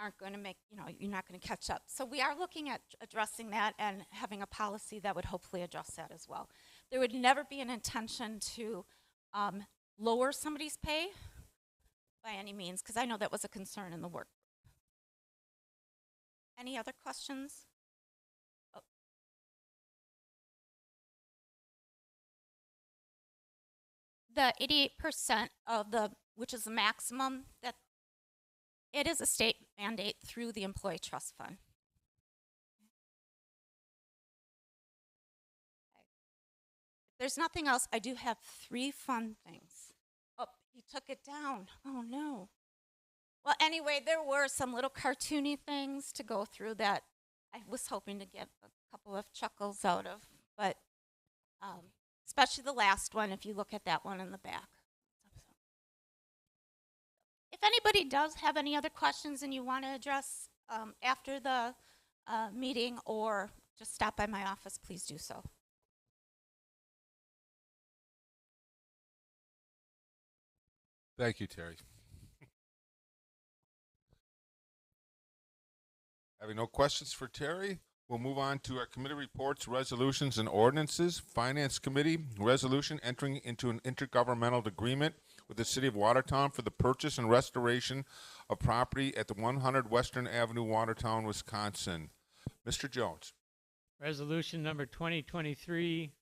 aren't going to make, you're not going to catch up. So we are looking at addressing that and having a policy that would hopefully address that as well. There would never be an intention to lower somebody's pay by any means, because I know that was a concern in the work group. Any other questions? Oh. The 88% of which is the maximum, that it is a state mandate through the Employee Trust Fund. Okay. If there's nothing else, I do have 3 fun things. Oh, he took it down. Oh, no. Well, anyway, there were some little cartoony things to go through that I was hoping to get a couple of chuckles out of, but especially the last one, if you look at that one in the back. If anybody does have any other questions and you want to address after the meeting or just stop by my office, please do so. Thank you, Terry. Having no questions for Terry, we'll move on to our committee reports, resolutions, and ordinances. Finance Committee resolution entering into an intergovernmental agreement with the City of Watertown for the purchase and restoration of property at the 100 Western Avenue, Watertown, Wisconsin. Mr. Jones. Resolution number 2023.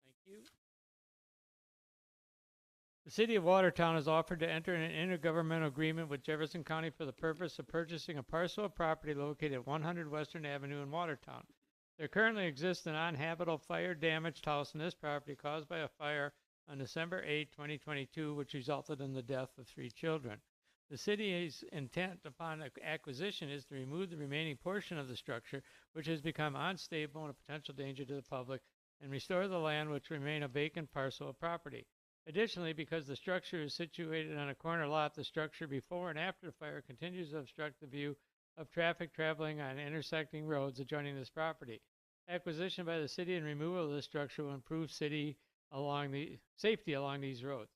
Thank you. The City of Watertown has offered to enter an intergovernmental agreement with Jefferson County for the purpose of purchasing a parcel of property located at 100 Western Avenue in Watertown. There currently exists an uninhabitable fire-damaged house on this property caused by a fire on December 8, 2022, which resulted in the death of 3 children. The city's intent upon acquisition is to remove the remaining portion of the structure, which has become unstable and a potential danger to the public, and restore the land which remain a vacant parcel of property. Additionally, because the structure is situated on a corner lot, the structure before and after the fire continues to obstruct the view of traffic traveling on intersecting roads adjoining this property. Acquisition by the city and removal of this structure will improve safety along these roads.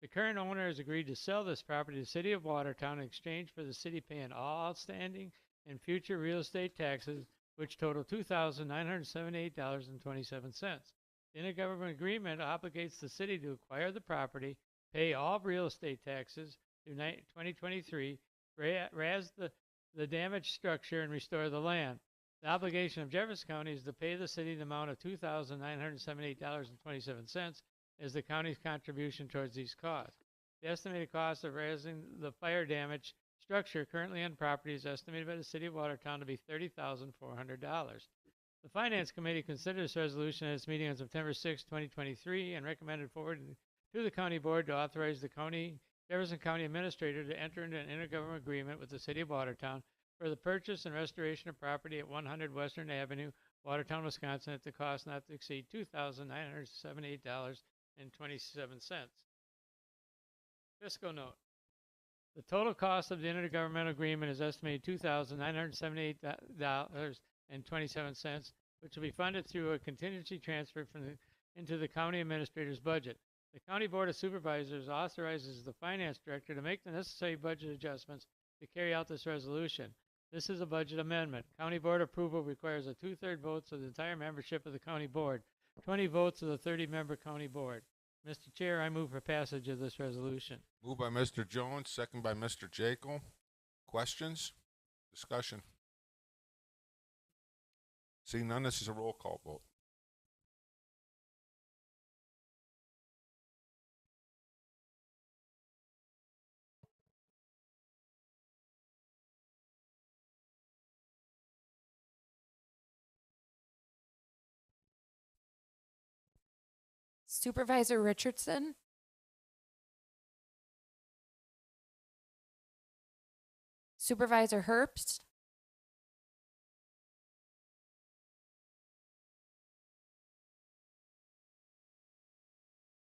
The current owner has agreed to sell this property to the City of Watertown in exchange for the city paying all outstanding and future real estate taxes, which total $2,978.27. The intergovernmental agreement obligates the city to acquire the property, pay all real estate taxes through 2023, razz the damaged structure, and restore the land. The obligation of Jefferson County is to pay the city the amount of $2,978.27 as the county's contribution towards these costs. The estimated cost of raising the fire damaged structure currently on property is estimated by the City of Watertown to be $30,400. The Finance Committee considered this resolution at its meeting on September 6, 2023, and recommended forward to the County Board to authorize the Jefferson County Administrator to enter into an intergovernmental agreement with the City of Watertown for the purchase and restoration of property at 100 Western Avenue, Watertown, Wisconsin, at the cost not to exceed $2,978.27. Fiscal note. The total cost of the intergovernmental agreement is estimated $2,978.27, which will be funded through a contingency transfer into the county administrator's budget. The County Board of Supervisors authorizes the Finance Director to make the necessary budget adjustments to carry out this resolution. This is a budget amendment. County Board approval requires a 2/3 votes of the entire membership of the County Board, 20 votes of the 30-member County Board. Mr. Chair, I move for passage of this resolution. Moved by Mr. Jones, second by Mr. Jekyll. Questions? Discussion? Seeing none, this is a roll call vote. Supervisor Richardson, Supervisor Herbst,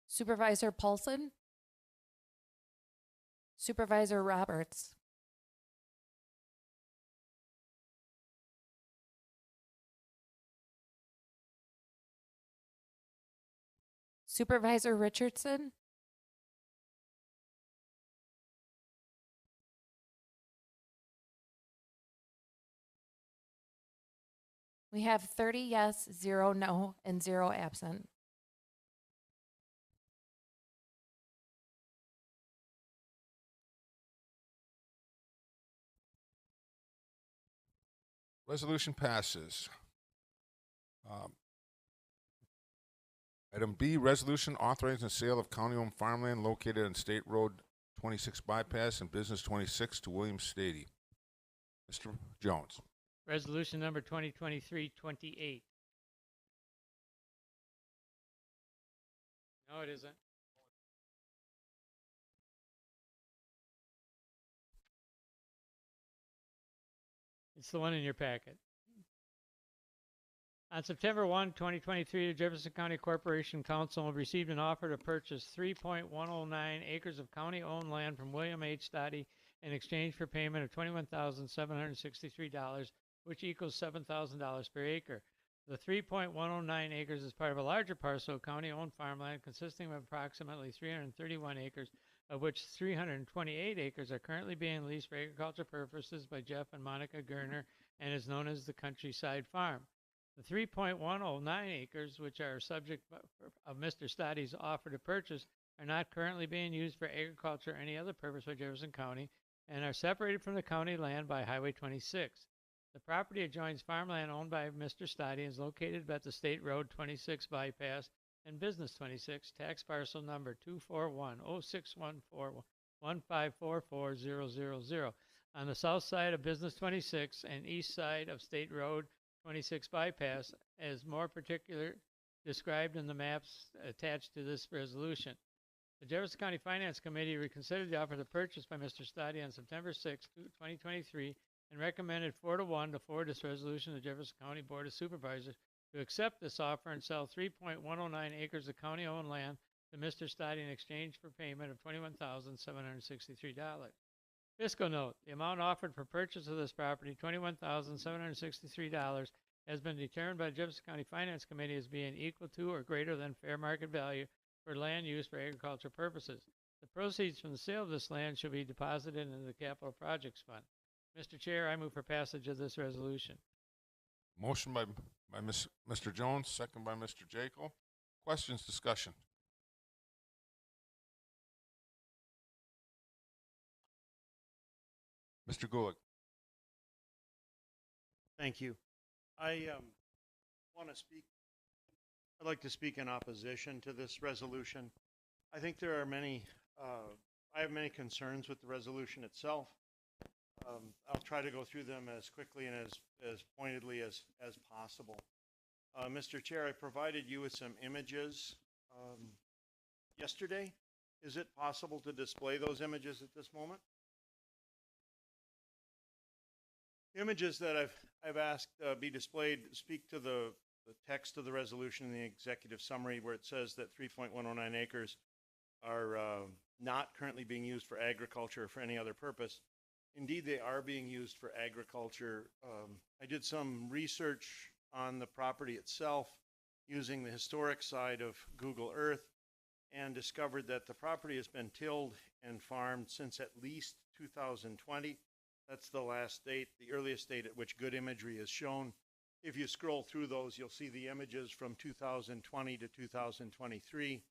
Supervisor Paulson, Supervisor Roberts. Supervisor Richardson, we have 30 yes, 0 no, and 0 absent. Resolution passes. Item B, resolution authorizing the sale of county-owned farmland located on State Road 26 bypass and Business 26 to William Stady. Mr. Jones. Resolution number 2023-28. No, it isn't. It's the one in your packet. On September 1, 2023, the Jefferson County Corporation Council received an offer to purchase 3.109 acres of county-owned land from William H. Stoddy in exchange for payment of $21,763, which equals $7,000 per acre. The 3.109 acres is part of a larger parcel of county-owned farmland consisting of approximately 331 acres, of which 328 acres are currently being leased for agricultural purposes by Jeff and Monica Gerner and is known as the Countryside Farm. The 3.109 acres, which are subject of Mr. Stoddy's offer to purchase, are not currently being used for agriculture or any other purpose by Jefferson County and are separated from the county land by Highway 26. The property adjoins farmland owned by Mr. Stoddy and is located at the State Road 26 bypass and Business 26, tax parcel number 241-0614-1544000 on the south side of Business 26 and east side of State Road 26 bypass, as more particular described in the maps attached to this resolution. The Jefferson County Finance Committee reconsidered the offer to purchase by Mr. Stoddy on September 6, 2023, and recommended 4-1 to forward this resolution to the Jefferson County Board of Supervisors to accept this offer and sell 3.109 acres of county-owned land to Mr. Stoddy in exchange for payment of $21,763. Fiscal note, the amount offered for purchase of this property, $21,763, has been determined by the Jefferson County Finance Committee as being equal to or greater than fair market value for land used for agricultural purposes. The proceeds from the sale of this land shall be deposited into the Capital Projects Fund. Mr. Chair, I move for passage of this resolution. Motion by Mr. Jones, second by Mr. Jekyll. Questions, discussion? Mr. Gulick. Thank you. I want to speak. I'd like to speak in opposition to this resolution. I think there are many. I have many concerns with the resolution itself. I'll try to go through them as quickly and as pointedly as possible. Mr. Chair, I provided you with some images yesterday. Is it possible to display those images at this moment? Images that I've asked be displayed speak to the text of the resolution in the executive summary, where it says that 3.109 acres are not currently being used for agriculture or for any other purpose. Indeed, they are being used for agriculture. I did some research on the property itself using the historic side of Google Earth and discovered that the property has been tilled and farmed since at least 2020. That's the last date, the earliest date at which good imagery is shown. If you scroll through those, you'll see the images from 2020 to 2023.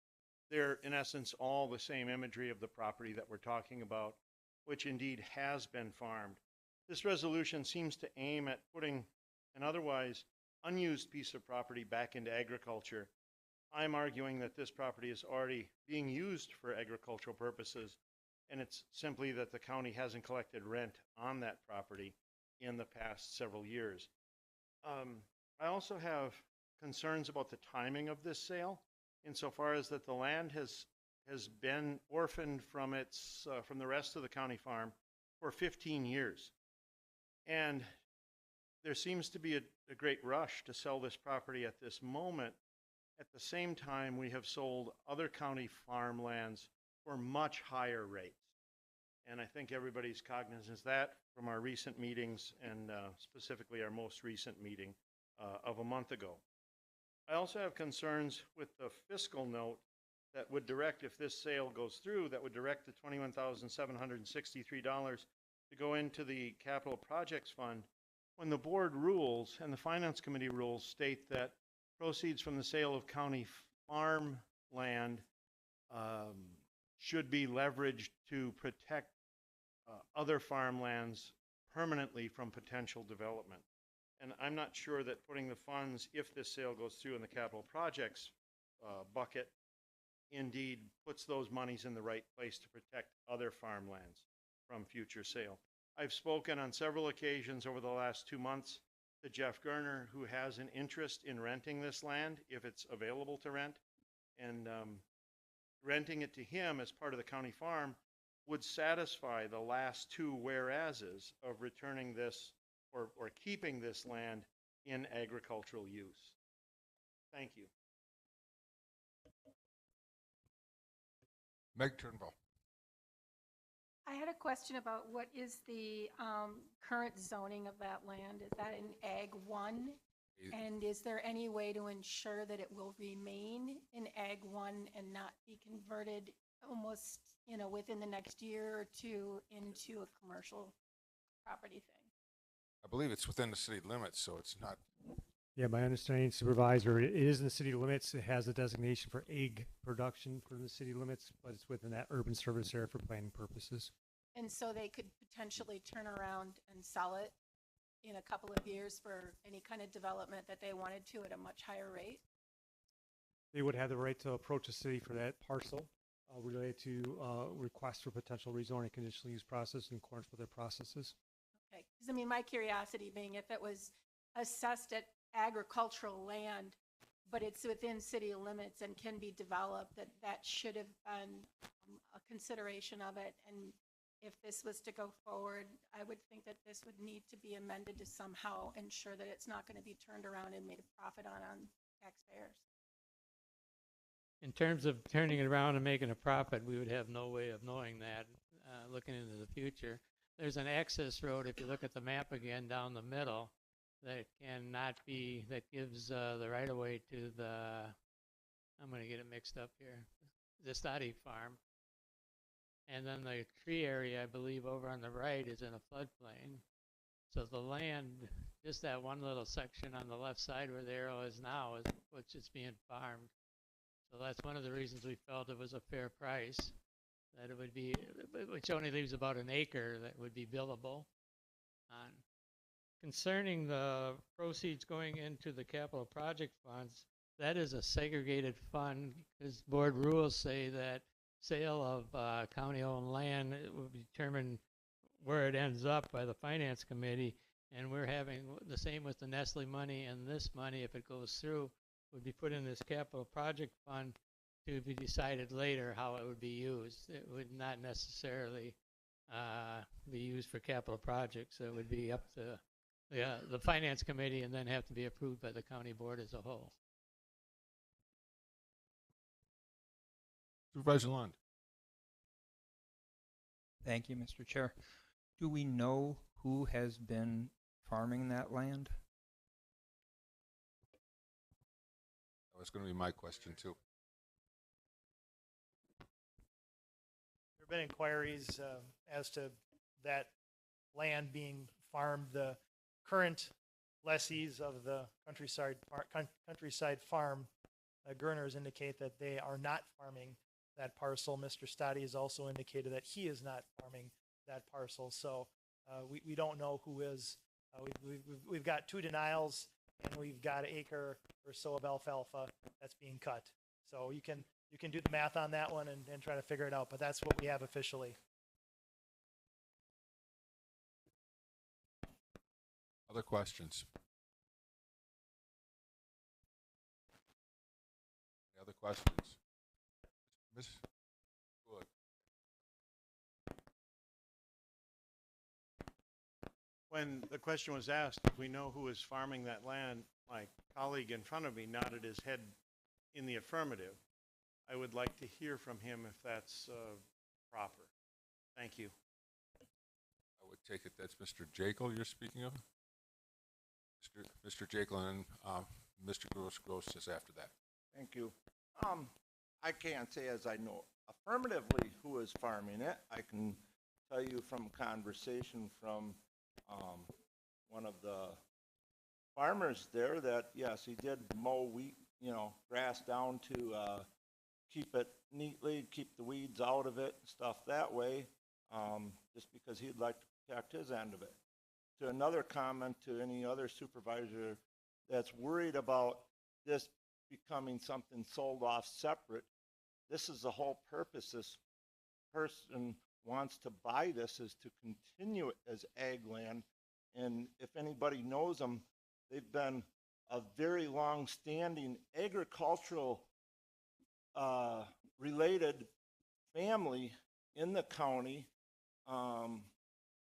They're, in essence, all the same imagery of the property that we're talking about, which indeed has been farmed. This resolution seems to aim at putting an otherwise unused piece of property back into agriculture. I'm arguing that this property is already being used for agricultural purposes, and it's simply that the county hasn't collected rent on that property in the past several years. I also have concerns about the timing of this sale. insofar as that the land has been orphaned from from the rest of the county farm for 15 years. And there seems to be a great rush to sell this property at this moment. At the same time, we have sold other county farmlands for much higher rates. And I think everybody's cognizant of that from our recent meetings, and specifically our most recent meeting of a month ago. I also have concerns with the fiscal note that would direct, if this sale goes through, that would direct the $21,763 to go into the capital projects fund, when the board rules and the finance committee rules state that proceeds from the sale of county farmland should be leveraged to protect other farmlands permanently from potential development. And I'm not sure that putting the funds, if this sale goes through in the capital projects bucket, indeed puts those monies in the right place to protect other farmlands from future sale. I've spoken on several occasions over the last 2 months to Jeff Gerner, who has an interest in renting this land if it's available to rent, and renting it to him as part of the county farm would satisfy the last two whereases of returning this or keeping this land in agricultural use. Thank you. Meg Turnbull. I had a question about what is the current zoning of that land? Is that in Ag 1? And is there any way to ensure that it will remain in Ag 1 and not be converted almost, within the next year or two into a commercial property thing? I believe it's within the city limits, so it's not. Yeah, my understanding, Supervisor, it is in the city limits. It has a designation for egg production for the city limits, but it's within that urban service area for planning purposes. And so they could potentially turn around and sell it in a couple of years for any kind of development that they wanted to at a much higher rate? They would have the right to approach the city for that parcel related to requests for potential rezoning conditional use process in accordance with their processes. Okay, because my curiosity being if it was assessed at agricultural land, but it's within city limits and can be developed, that should have been a consideration of it. And if this was to go forward, I would think that this would need to be amended to somehow ensure that it's not going to be turned around and made a profit on taxpayers. In terms of turning it around and making a profit, we would have no way of knowing that looking into the future. There's an access road, if you look at the map again, down the middle, that gives the right-of-way to I'm going to get it mixed up here, the Stadi farm. And then the tree area, I believe, over on the right is in a floodplain. So the land, just that one little section on the left side where the arrow is now, is what's just being farmed. So that's one of the reasons we felt it was a fair price, that it would be, which only leaves about an acre that would be billable on. Concerning the proceeds going into the capital project funds, that is a segregated fund because board rules say that sale of county-owned land will determine where it ends up by the finance committee, and we're having the same with the Nestle money, and this money, if it goes through, would be put in this capital project fund to be decided later how it would be used. It would not necessarily be used for capital projects. It would be up to the finance committee and then have to be approved by the county board as a whole. Supervisor Lund. Thank you, Mr. Chair. Do we know who has been farming that land? That was going to be my question, too. There have been inquiries as to that land being farmed. The current lessees of the countryside farm, Gerners, indicate that they are not farming that parcel. Mr. Stadi has also indicated that he is not farming that parcel. So we don't know who is. We've got 2 denials, and we've got an acre or so of alfalfa that's being cut. So you can do the math on that one and try to figure it out, but that's what we have officially. Other questions? Any other questions? questions? Ms. Good. When the question was asked, if we know who is farming that land, my colleague in front of me nodded his head in the affirmative. I would like to hear from him if that's proper. Thank you. I would take it that's Mr. Jekyll you're speaking of? Mr. Jekyll, and Mr. Gross is after that. Thank you. I can't say as I know affirmatively who is farming it. I can tell you from conversation from one of the farmers there that yes, he did mow wheat, grass down to keep it neatly, keep the weeds out of it, stuff that way, just because he'd like to protect his end of it. To another comment to any other supervisor that's worried about this becoming something sold off separate, this is the whole purpose. This person wants to buy this is to continue it as ag land. And if anybody knows them, they've been a very long-standing agricultural related family in the county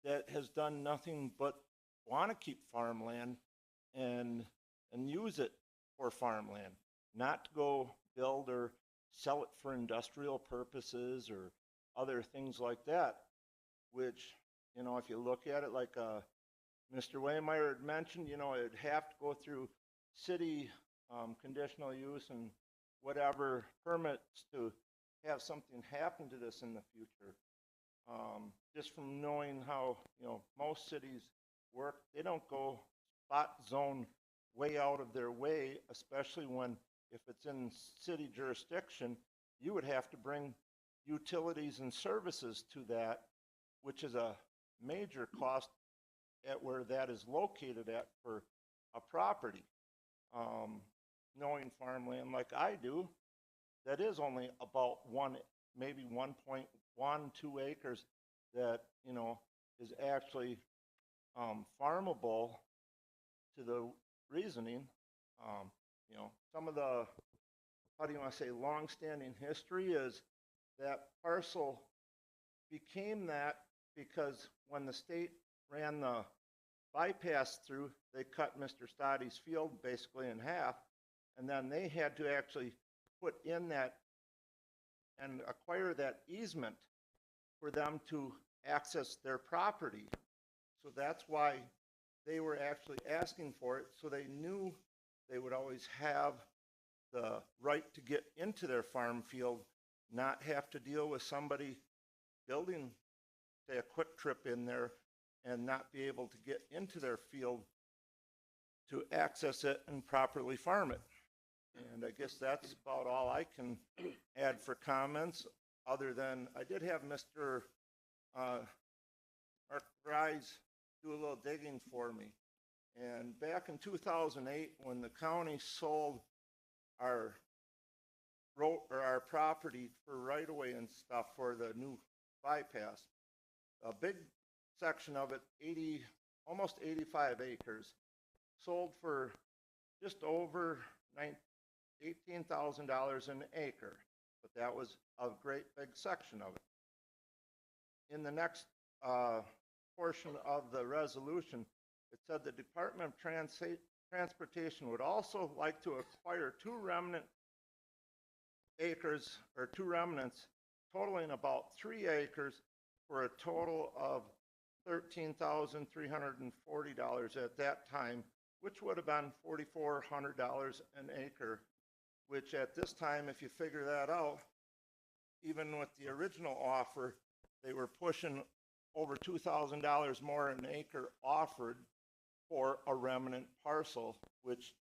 that has done nothing but want to keep farmland and use it for farmland, not to go build or sell it for industrial purposes or other things like that, which, if you look at it like Mr. Waymeyer had mentioned, it'd have to go through city conditional use and whatever permits to have something happen to this in the future. Just from knowing how, most cities work, they don't go spot zone way out of their way, especially when, if it's in city jurisdiction, you would have to bring utilities and services to that, which is a major cost at where that is located at for a property. Knowing farmland like I do, that is only about maybe 1.12 acres that, is actually farmable to the reasoning. Some of the, how do you want to say, long-standing history is that parcel became that because when the state ran the bypass through, they cut Mr. Stoddy's field basically in half, and then they had to actually put in that and acquire that easement for them to access their property. So that's why they were actually asking for it, so they knew they would always have the right to get into their farm field, not have to deal with somebody building, say, a quick trip in there and not be able to get into their field to access it and properly farm it. And I guess that's about all I can add for comments, other than I did have Mr. Mark Rise do a little digging for me. And back in 2008, when the county sold our property for right-of-way and stuff for the new bypass, a big section of it, almost 85 acres, sold for just over $18,000 an acre, but that was a great big section of it. In the next portion of the resolution, it said the Department of Transportation would also like to acquire two remnant acres, or two remnants, totaling about 3 acres for a total of $13,340 at that time, which would have been $4,400 an acre, which at this time, if you figure that out, even with the original offer, they were pushing over $2,000 more an acre offered for a remnant parcel, which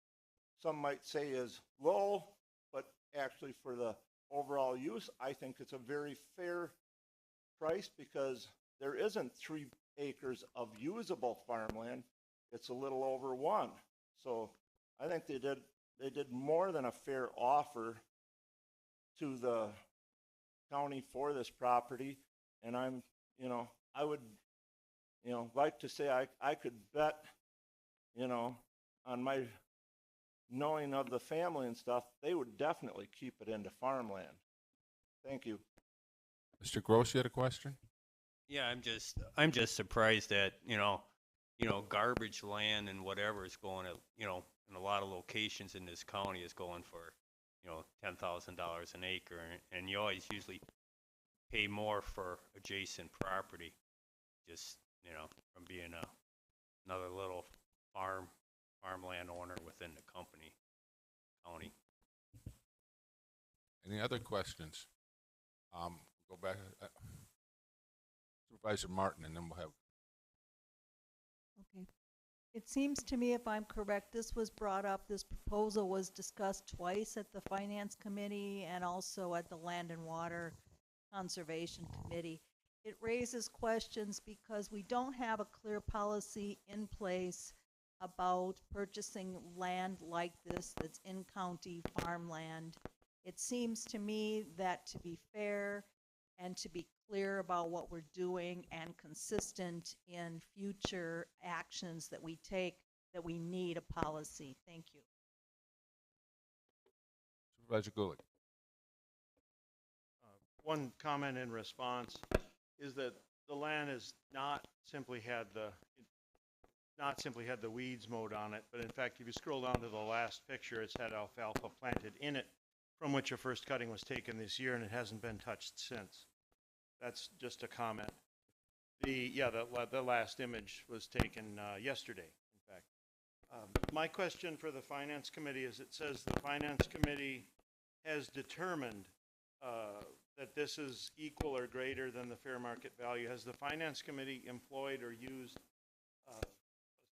some might say is low, but actually for the overall use, I think it's a very fair price, because there isn't 3 acres of usable farmland. It's a little over 1. So I think they did more than a fair offer to the county for this property. And I would, like to say I could bet, on my knowing of the family and stuff, they would definitely keep it into farmland. Thank you. Mr. Gross, you had a question? Yeah, I'm just surprised that, garbage land and whatever is going to, in a lot of locations in this county is going for, $10,000 an acre, and you always usually pay more for adjacent property, just, from being another little farmland owner within the county. Any other questions? Go back, Supervisor Martin, and then we'll have. Okay. It seems to me, if I'm correct, this was brought up, this proposal was discussed twice at the Finance Committee and also at the Land and Water Conservation Committee. It raises questions because we don't have a clear policy in place about purchasing land like this that's in-county farmland. It seems to me that to be fair and to be clear about what we're doing and consistent in future actions that we take, that we need a policy. Thank you. Supervisor Gulick. One comment in response is that the land has not simply had the weeds mowed on it, but in fact, if you scroll down to the last picture, it's had alfalfa planted in it, from which a first cutting was taken this year, and it hasn't been touched since. That's just a comment. The last image was taken yesterday, in fact. My question for the Finance Committee is, it says the Finance Committee has determined that this is equal or greater than the fair market value. Has the Finance Committee employed or used a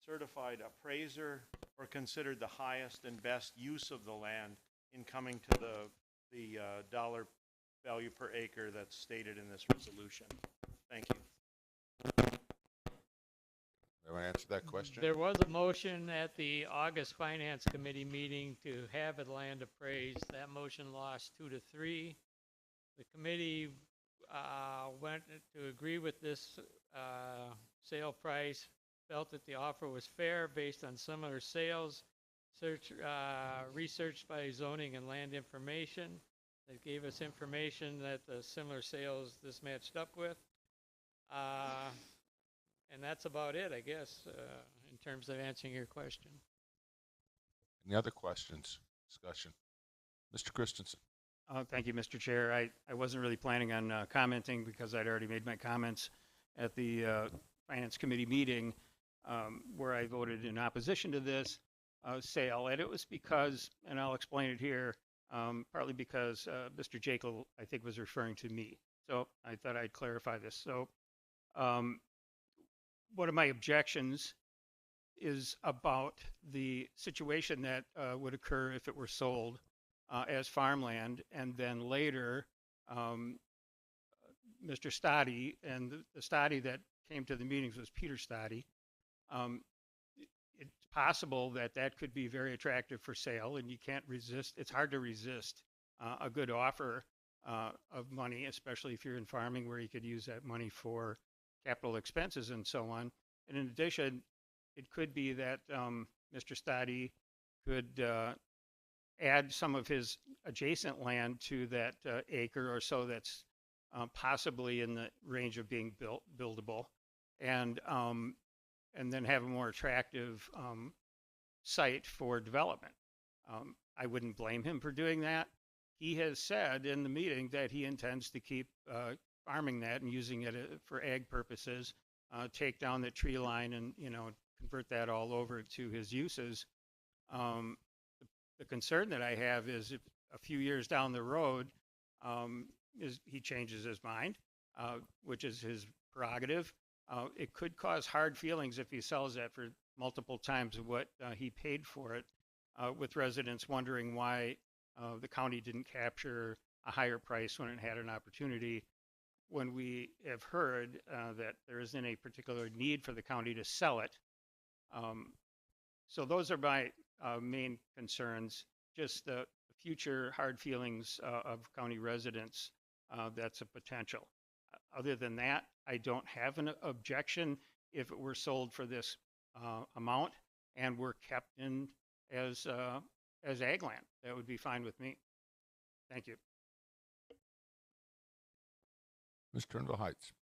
certified appraiser or considered the highest and best use of the land in coming to the dollar value per acre that's stated in this resolution? Thank you. Want to answer that question? There was a motion at the August Finance Committee meeting to have the land appraised. That motion lost 2-3. The committee went to agree with this sale price, felt that the offer was fair based on similar sales, researched by zoning and land information. That gave us information that the similar sales this matched up with. And that's about it, I guess, in terms of answering your question. Any other questions, discussion? Mr. Christensen. Thank you, Mr. Chair. I wasn't really planning on commenting because I'd already made my comments at the Finance Committee meeting where I voted in opposition to this sale. And it was because, and I'll explain it here, partly because Mr. Jekyll, I think, was referring to me. So I thought I'd clarify this. So one of my objections is about the situation that would occur if it were sold as farmland, and then later Mr. Stoddy, and the Stoddy that came to the meetings was Peter Stoddy. It's possible that that could be very attractive for sale, and you can't resist. It's hard to resist a good offer of money, especially if you're in farming where you could use that money for capital expenses and so on. And in addition, it could be that Mr. Stoddy could add some of his adjacent land to that acre or so that's possibly in the range of being buildable, and then have a more attractive site for development. I wouldn't blame him for doing that. He has said in the meeting that he intends to keep farming that and using it for ag purposes, take down the tree line and convert that all over to his uses. The concern that I have is if a few years down the road he changes his mind, which is his prerogative. It could cause hard feelings if he sells that for multiple times of what he paid for it, with residents wondering why the county didn't capture a higher price when it had an opportunity, when we have heard that there isn't a particular need for the county to sell it. So those are my main concerns, just the future hard feelings of county residents. That's a potential. Other than that, I don't have an objection if it were sold for this amount and were kept in as as ag land. That would be fine with me. Thank you. Ms. Turnbull Heights.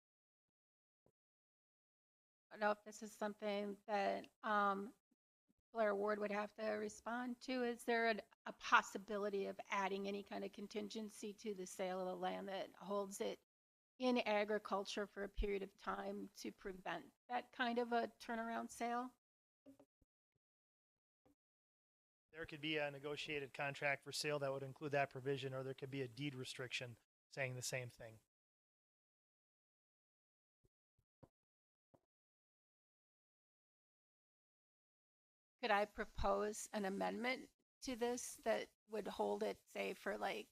I don't know if this is something that Blair Ward would have to respond to. Is there a possibility of adding any kind of contingency to the sale of the land that holds it in agriculture for a period of time to prevent that kind of a turnaround sale? There could be a negotiated contract for sale that would include that provision, or there could be a deed restriction saying the same thing. Could I propose an amendment to this that would hold it, say, for like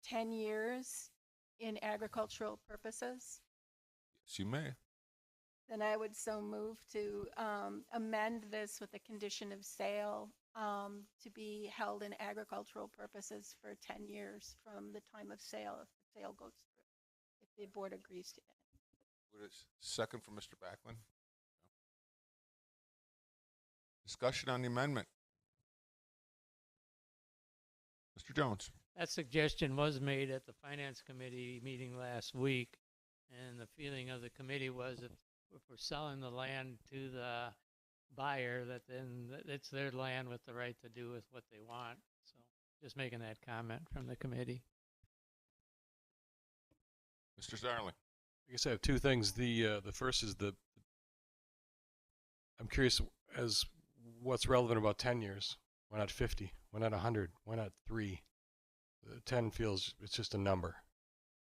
10 years in agricultural purposes? Yes, you may. Then I would so move to amend this with a condition of sale to be held in agricultural purposes for 10 years from the time of sale, if the sale goes through, if the board agrees to it. Would a second for Mr. Backlund? Discussion on the amendment. Mr. Jones. That suggestion was made at the Finance Committee meeting last week, and the feeling of the committee was if we're selling the land to the buyer, that then it's their land with the right to do with what they want. So just making that comment from the committee. Mr. Zarling. I guess I have two things. The first is I'm curious as what's relevant about 10 years. Why not 50? Why not 100? Why not 3? 10 feels it's just a number.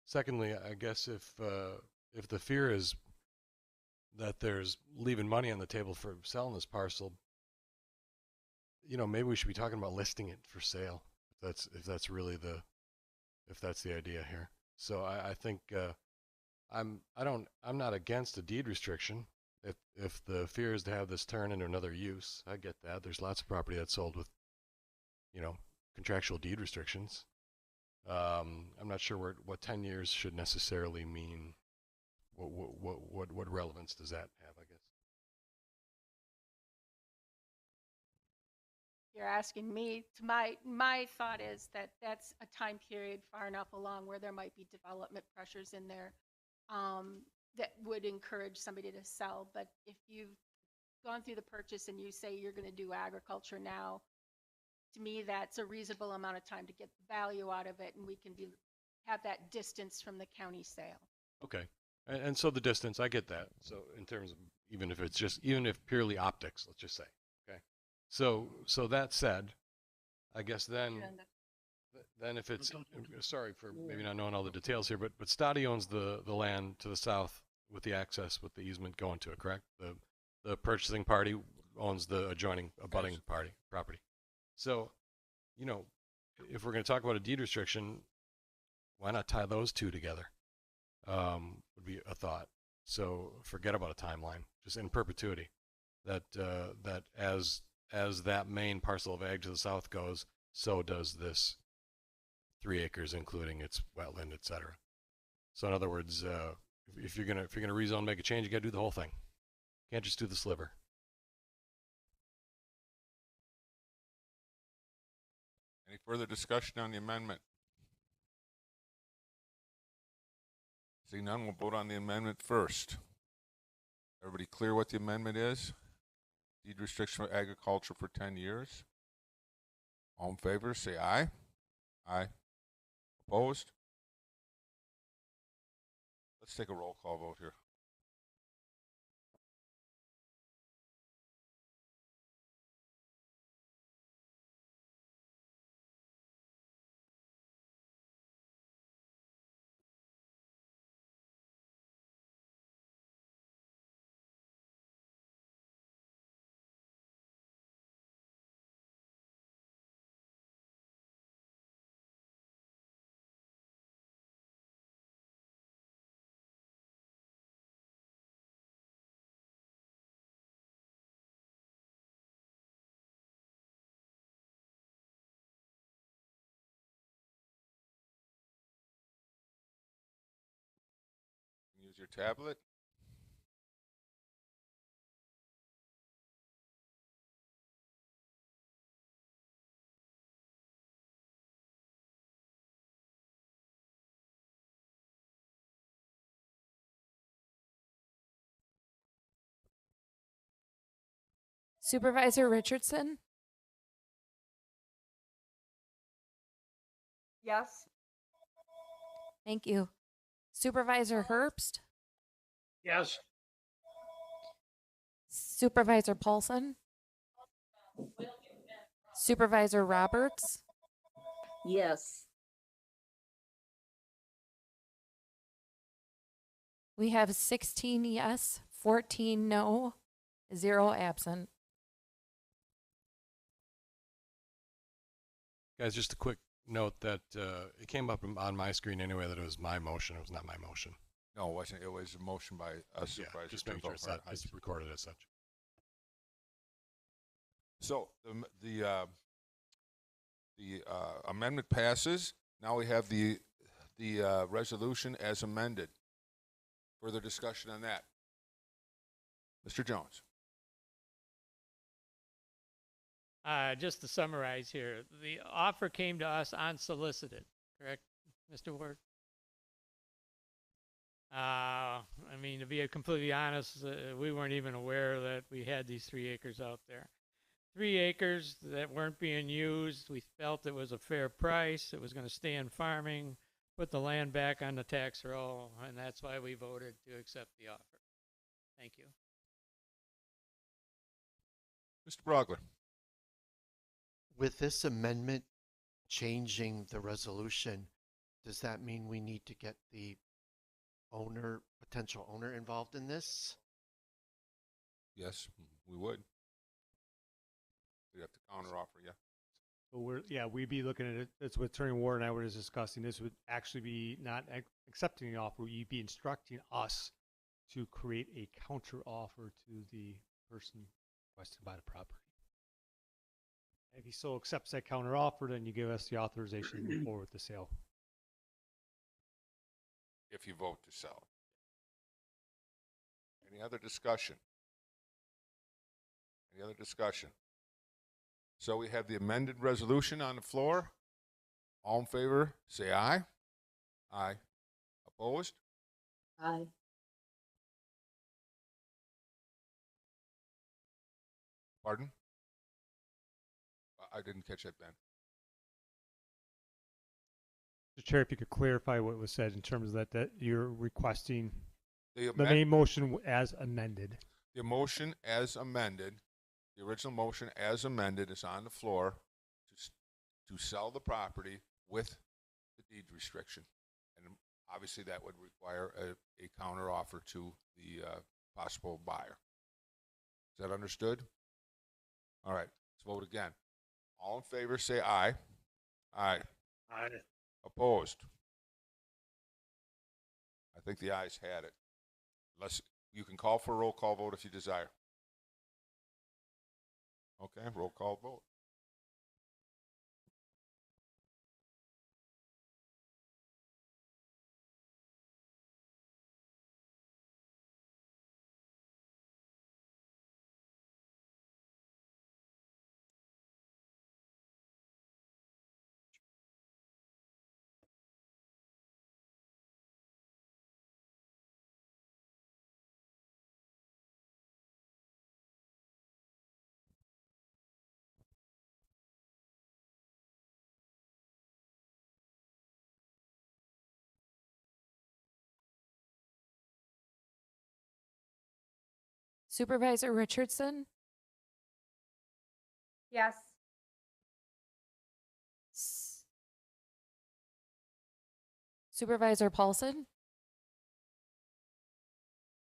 Secondly, I guess if the fear is that there's leaving money on the table for selling this parcel, maybe we should be talking about listing it for sale. If that's the idea here. So I think I'm not against a deed restriction. If the fear is to have this turn into another use, I get that. There's lots of property that's sold with, contractual deed restrictions. I'm not sure what 10 years should necessarily mean. What relevance does that have, I guess? You're asking me to my thought is that that's a time period far enough along where there might be development pressures in there that would encourage somebody to sell. But if you've gone through the purchase and you say you're going to do agriculture now, to me that's a reasonable amount of time to get the value out of it, and we can have that distance from the county sale. Okay. And so the distance, I get that. So in terms of even if purely optics, let's just say, okay. So that said, I guess then if it's, sorry for maybe not knowing all the details here, but Stoddy owns the land to the south with the access with the easement going to it, correct? The purchasing party owns the adjoining abutting property. So, if we're going to talk about a deed restriction, why not tie those two together? Would be a thought. So forget about a timeline, just in perpetuity. That as that main parcel of ag to the south goes, so does this 3 acres, including its wetland, etc. So in other words, if you're gonna rezone, make a change, you got to do the whole thing. Can't just do the sliver. Any further discussion on the amendment? Seeing none, we'll vote on the amendment first. Everybody clear what the amendment is? Deed restriction for agriculture for 10 years. All in favor, say aye. Aye. Opposed? Let's take a roll call vote here. Use your tablet. Supervisor Richardson, Yes. thank you. Supervisor Herbst, Yes. Supervisor Paulson, Supervisor Roberts, Yes. we have 16 yes, 14 no, 0 absent. Guys, just a quick note that it came up on my screen anyway that it was my motion. It was not my motion. No, it wasn't. It was a motion by a supervisor. Just to making sure vote it's, for it. it's recorded as such. So the amendment passes. Now we have the resolution as amended. Further discussion on that. Mr. Jones. Just to summarize here, the offer came to us unsolicited, correct, Mr. Ward? I mean, to be completely honest, we weren't even aware that we had these 3 acres out there. 3 acres that weren't being used. We felt it was a fair price. It was going to stay in farming, put the land back on the tax roll, and that's why we voted to accept the offer. Thank you. Mr. Brogler. With this amendment changing the resolution, does that mean we need to get the potential owner involved in this? Yes, we would. We'd have to counteroffer, yeah. So we'd be looking at it. That's what Attorney Ward and I were just discussing. This would actually be not accepting the offer. You'd be instructing us to create a counter offer to the person requested by the property. If he so accepts that counter offer, then you give us the authorization to move forward with the sale. If you vote to sell. Any other discussion? Any other discussion? So we have the amended resolution on the floor. All in favor, say aye. Aye. Opposed? Aye. Pardon? I didn't catch that, Ben. Mr. Chair, if you could clarify what was said in terms of that you're requesting The the main motion as amended. The motion as amended, the original motion as amended is on the floor to sell the property with the deed restriction. And obviously that would require a counter offer to the possible buyer. Is that understood? All right, let's vote again. All in favor, say aye. Aye. Aye. Opposed? I think the ayes had it. Unless you can call for a roll call vote if you desire. Okay, roll call vote. Supervisor Richardson, Yes. Supervisor Paulson,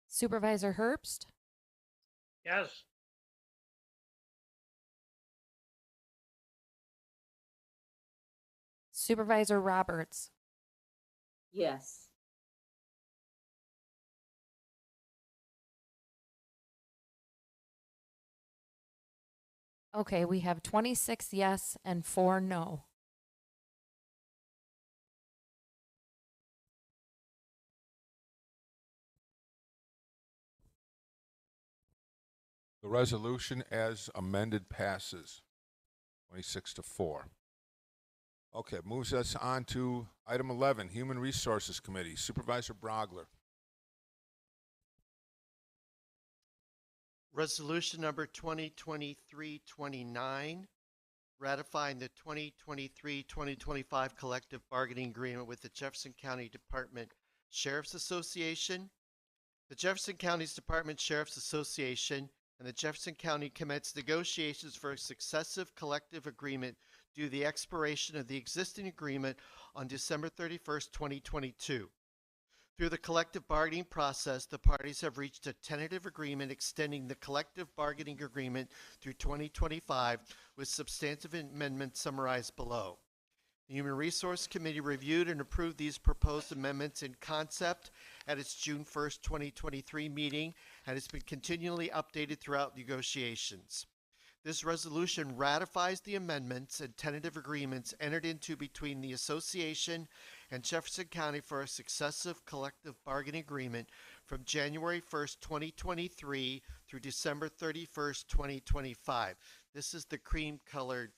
Supervisor Herbst, Yes. Supervisor Roberts, Yes. okay, we have 26 yes and 4 no. The resolution as amended passes 26-4. Okay, moves us on to item 11, Human Resources Committee. Supervisor Brogler. Resolution number 2023-29, ratifying the 2023-2025 collective bargaining agreement with the Jefferson County Department Sheriff's Association. The Jefferson County's Department Sheriff's Association and the Jefferson County commenced negotiations for a successive collective agreement due to the expiration of the existing agreement on December 31st, 2022. Through the collective bargaining process, the parties have reached a tentative agreement extending the collective bargaining agreement through 2025 with substantive amendments summarized below. The Human Resource Committee reviewed and approved these proposed amendments in concept at its June 1st, 2023 meeting, and has been continually updated throughout negotiations. This resolution ratifies the amendments and tentative agreements entered into between the Association and Jefferson County for a successive collective bargaining agreement from January 1st, 2023 through December 31st, 2025. This is the cream-colored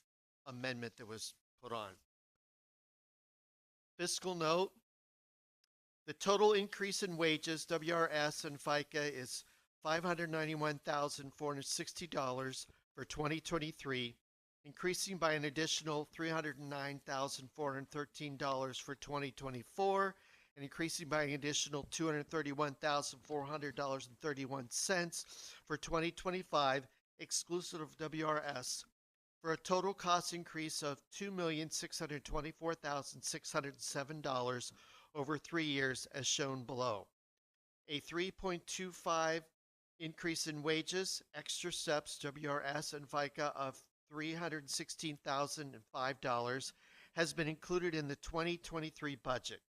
amendment that was put on. Fiscal note, the total increase in wages, WRS and FICA, is $591,460 for 2023, increasing by an additional $309,413 for 2024, and increasing by an additional $231,400.31 for 2025, exclusive of WRS, for a total cost increase of $2,624,607 over 3 years as shown below. A 3.25 increase in wages, extra steps, WRS and FICA of $316,005 has been included in the 2023 budget.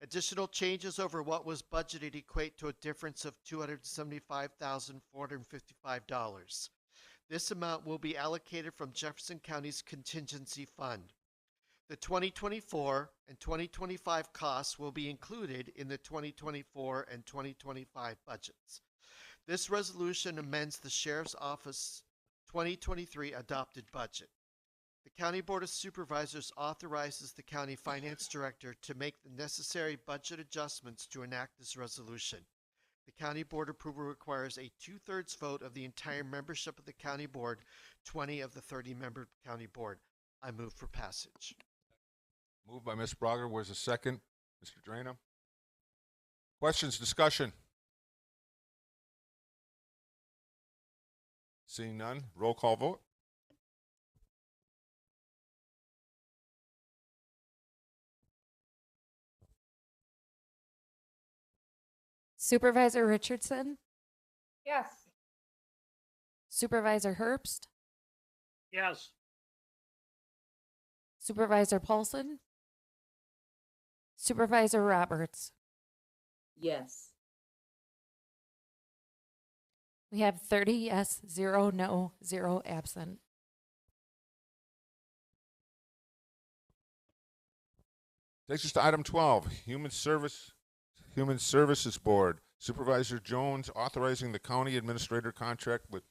Additional changes over what was budgeted equate to a difference of $275,455. This amount will be allocated from Jefferson County's contingency fund. The 2024 and 2025 costs will be included in the 2024 and 2025 budgets. This resolution amends the Sheriff's Office 2023 adopted budget. The County Board of Supervisors authorizes the County Finance Director to make the necessary budget adjustments to enact this resolution. The County Board approval requires a 2/3 vote of the entire membership of the County Board, 20 of the 30-member County Board. I move for passage. Moved by Ms. Braga. Where's a second? Mr. Draino. Questions, discussion? Seeing none, roll call vote. Supervisor Richardson, Yes. Supervisor Herbst, Yes. Supervisor Paulson, Supervisor Roberts. Yes. We have 30 yes, 0 no, 0 absent. Takes us to item 12, Human Services Board. Supervisor Jones authorizing the county administrator contract with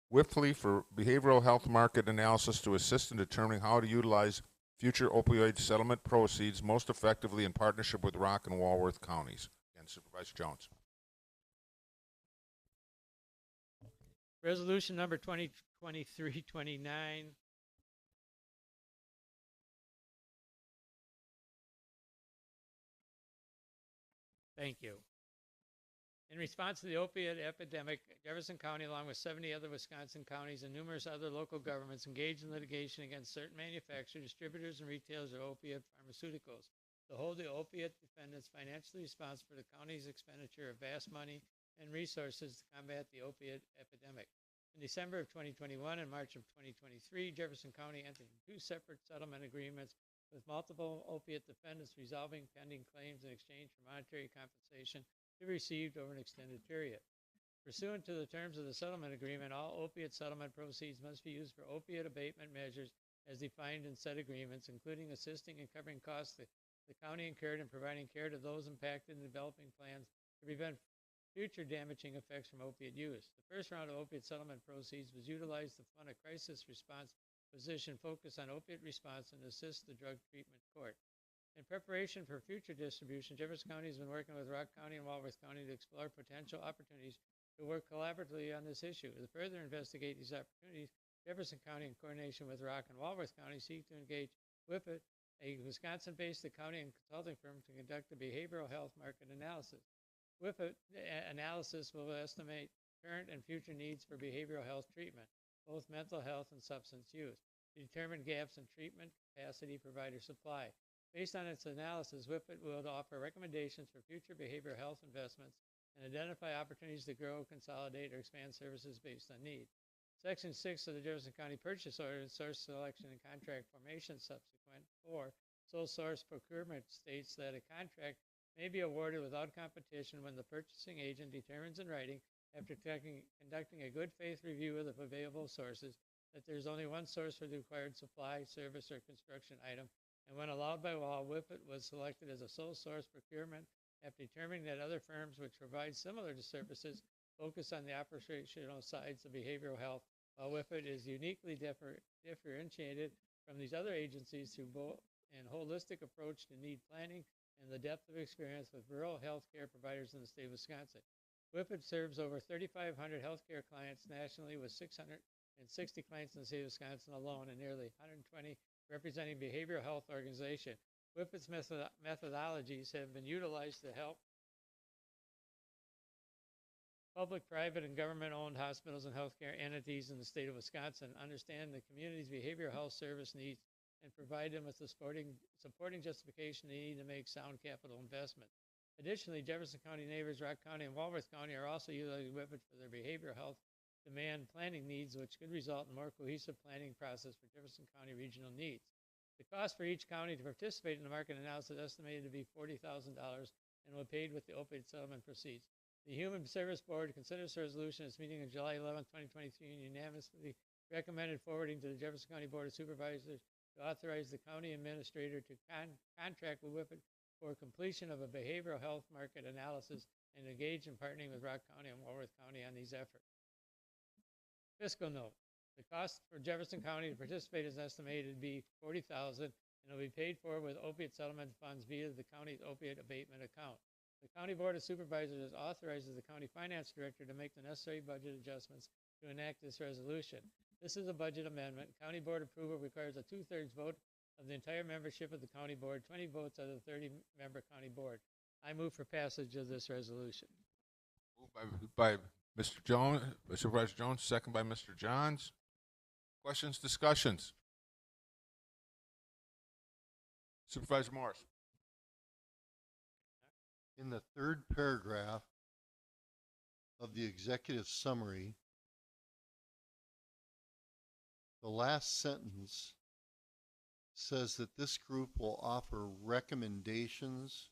Whiffley for behavioral health market analysis to assist in determining how to utilize future opioid settlement proceeds most effectively in partnership with Rock and Walworth counties. Again, Supervisor Jones. Resolution number 2023-29. Thank you. In response to the opiate epidemic, Jefferson County, along with 70 other Wisconsin counties and numerous other local governments, engaged in litigation against certain manufacturers, distributors, and retailers of opiate pharmaceuticals to hold the opiate defendants financially responsible for the county's expenditure of vast money and resources to combat the opiate epidemic. In December of 2021 and March of 2023, Jefferson County entered into 2 separate settlement agreements with multiple opiate defendants resolving pending claims in exchange for monetary compensation to be received over an extended period. Pursuant to the terms of the settlement agreement, all opiate settlement proceeds must be used for opiate abatement measures as defined in said agreements, including assisting and covering costs that the county incurred in providing care to those impacted in developing plans to prevent future damaging effects from opiate use. The first round of opiate settlement proceeds was utilized to fund a crisis response position focused on opiate response and assist the drug treatment court. In preparation for future distribution, Jefferson County has been working with Rock County and Walworth County to explore potential opportunities to work collaboratively on this issue. To further investigate these opportunities, Jefferson County, in coordination with Rock and Walworth County, seek to engage WIPIT, a Wisconsin-based accounting and consulting firm, to conduct a behavioral health market analysis. WIPIT analysis will estimate current and future needs for behavioral health treatment, both mental health and substance use, to determine gaps in treatment capacity, provider supply. Based on its analysis, WIPIT will offer recommendations for future behavioral health investments and identify opportunities to grow, consolidate, or expand services based on need. Section 6 of the Jefferson County Purchase Order, Source Selection and Contract Formation subsequent, or sole source procurement, states that a contract may be awarded without competition when the purchasing agent determines in writing, after conducting a good faith review of the available sources, that there is only one source for the required supply, service, or construction item, and when allowed by law, WIPIT was selected as a sole source procurement after determining that other firms which provide similar to services focus on the operational sides of behavioral health, while WIPIT is uniquely differentiated from these other agencies through both an holistic approach to need planning and the depth of experience with rural healthcare providers in the state of Wisconsin. WIPIT serves over 3,500 healthcare clients nationally, with 660 clients in the state of Wisconsin alone, and nearly 120 representing behavioral health organization. WIPIT's methodologies have been utilized to help public, private, and government-owned hospitals and healthcare entities in the state of Wisconsin understand the community's behavioral health service needs and provide them with the supporting justification they need to make sound capital investment. Additionally, Jefferson County neighbors, Rock County, and Walworth County are also utilizing WIPIT for their behavioral health demand planning needs, which could result in a more cohesive planning process for Jefferson County regional needs. The cost for each county to participate in the market analysis is estimated to be $40,000 and will be paid with the opioid settlement proceeds. The Human Service Board considered this resolution at its meeting on July 11, 2023, and unanimously recommended forwarding to the Jefferson County Board of Supervisors to authorize the county administrator to contract with WIPIT for completion of a behavioral health market analysis and engage in partnering with Rock County and Walworth County on these efforts. Fiscal note. The cost for Jefferson County to participate is estimated to be $40,000 and will be paid for with opiate settlement funds via the county's opiate abatement account. The County Board of Supervisors authorizes the County Finance Director to make the necessary budget adjustments to enact this resolution. This is a budget amendment. County Board approval requires a 2/3 vote of the entire membership of the County Board, 20 votes out of the 30-member County Board. I move for passage of this resolution. Moved by Mr. Jones, Supervisor Jones, second by Mr. Johns. Questions, discussions? Supervisor Morris. In the third paragraph of the executive summary, the last sentence says that this group will offer recommendations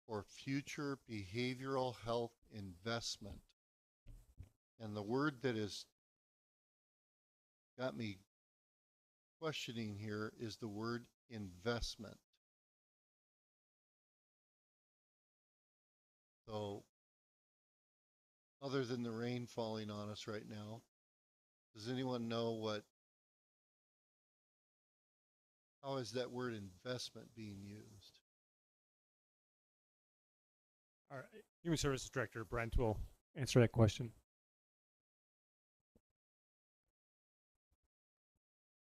for future behavioral health investment. And the word that has got me questioning here is the word investment. So, other than the rain falling on us right now, does anyone know how is that word investment being used? Our Human Services Director, Brent, will answer that question.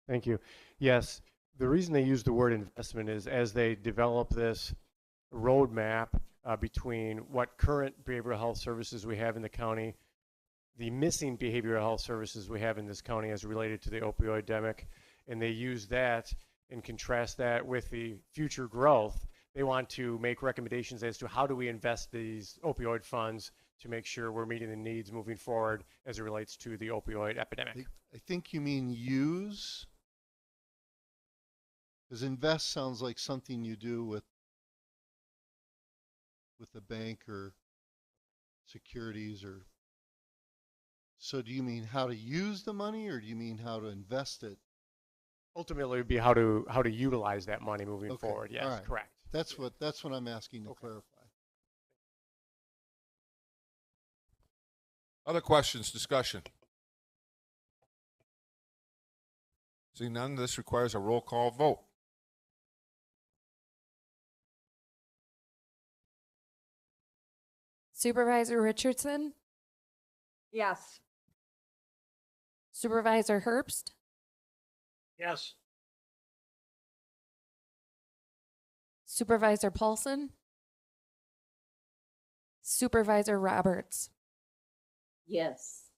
Thank you. Yes, the reason they use the word investment is as they develop this roadmap between what current behavioral health services we have in the county, the missing behavioral health services we have in this county as related to the opioid epidemic, and they use that and contrast that with the future growth. They want to make recommendations as to how do we invest these opioid funds to make sure we're meeting the needs moving forward as it relates to the opioid epidemic. I think you mean use, because invest sounds like something you do with a bank or securities or. So do you mean how to use the money, or do you mean how to invest it? Ultimately, it would be how to utilize that money moving forward. Yes, right. Correct. That's what I'm asking to clarify. Other questions, discussion? Seeing none, this requires a roll call vote. Supervisor Richardson, Yes. Supervisor Herbst, Yes. Supervisor Paulson, Supervisor Roberts. Yes.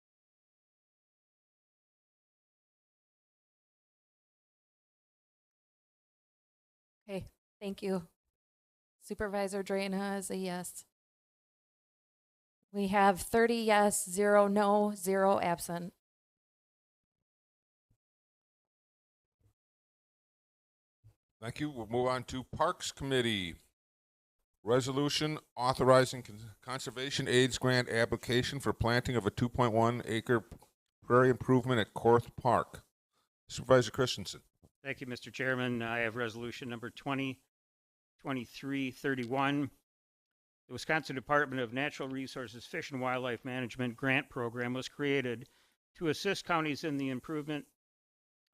Okay, thank you. Supervisor Drana is a yes. We have 30 yes, 0 no, 0 absent. Thank you. We'll move on to Parks Committee. Resolution authorizing conservation aids grant application for planting of a 2.1 acre prairie improvement at Korth Park. Supervisor Christensen. Thank you, Mr. Chairman. I have resolution number 2023-31. The Wisconsin Department of Natural Resources Fish and Wildlife Management Grant Program was created to assist counties in the improvement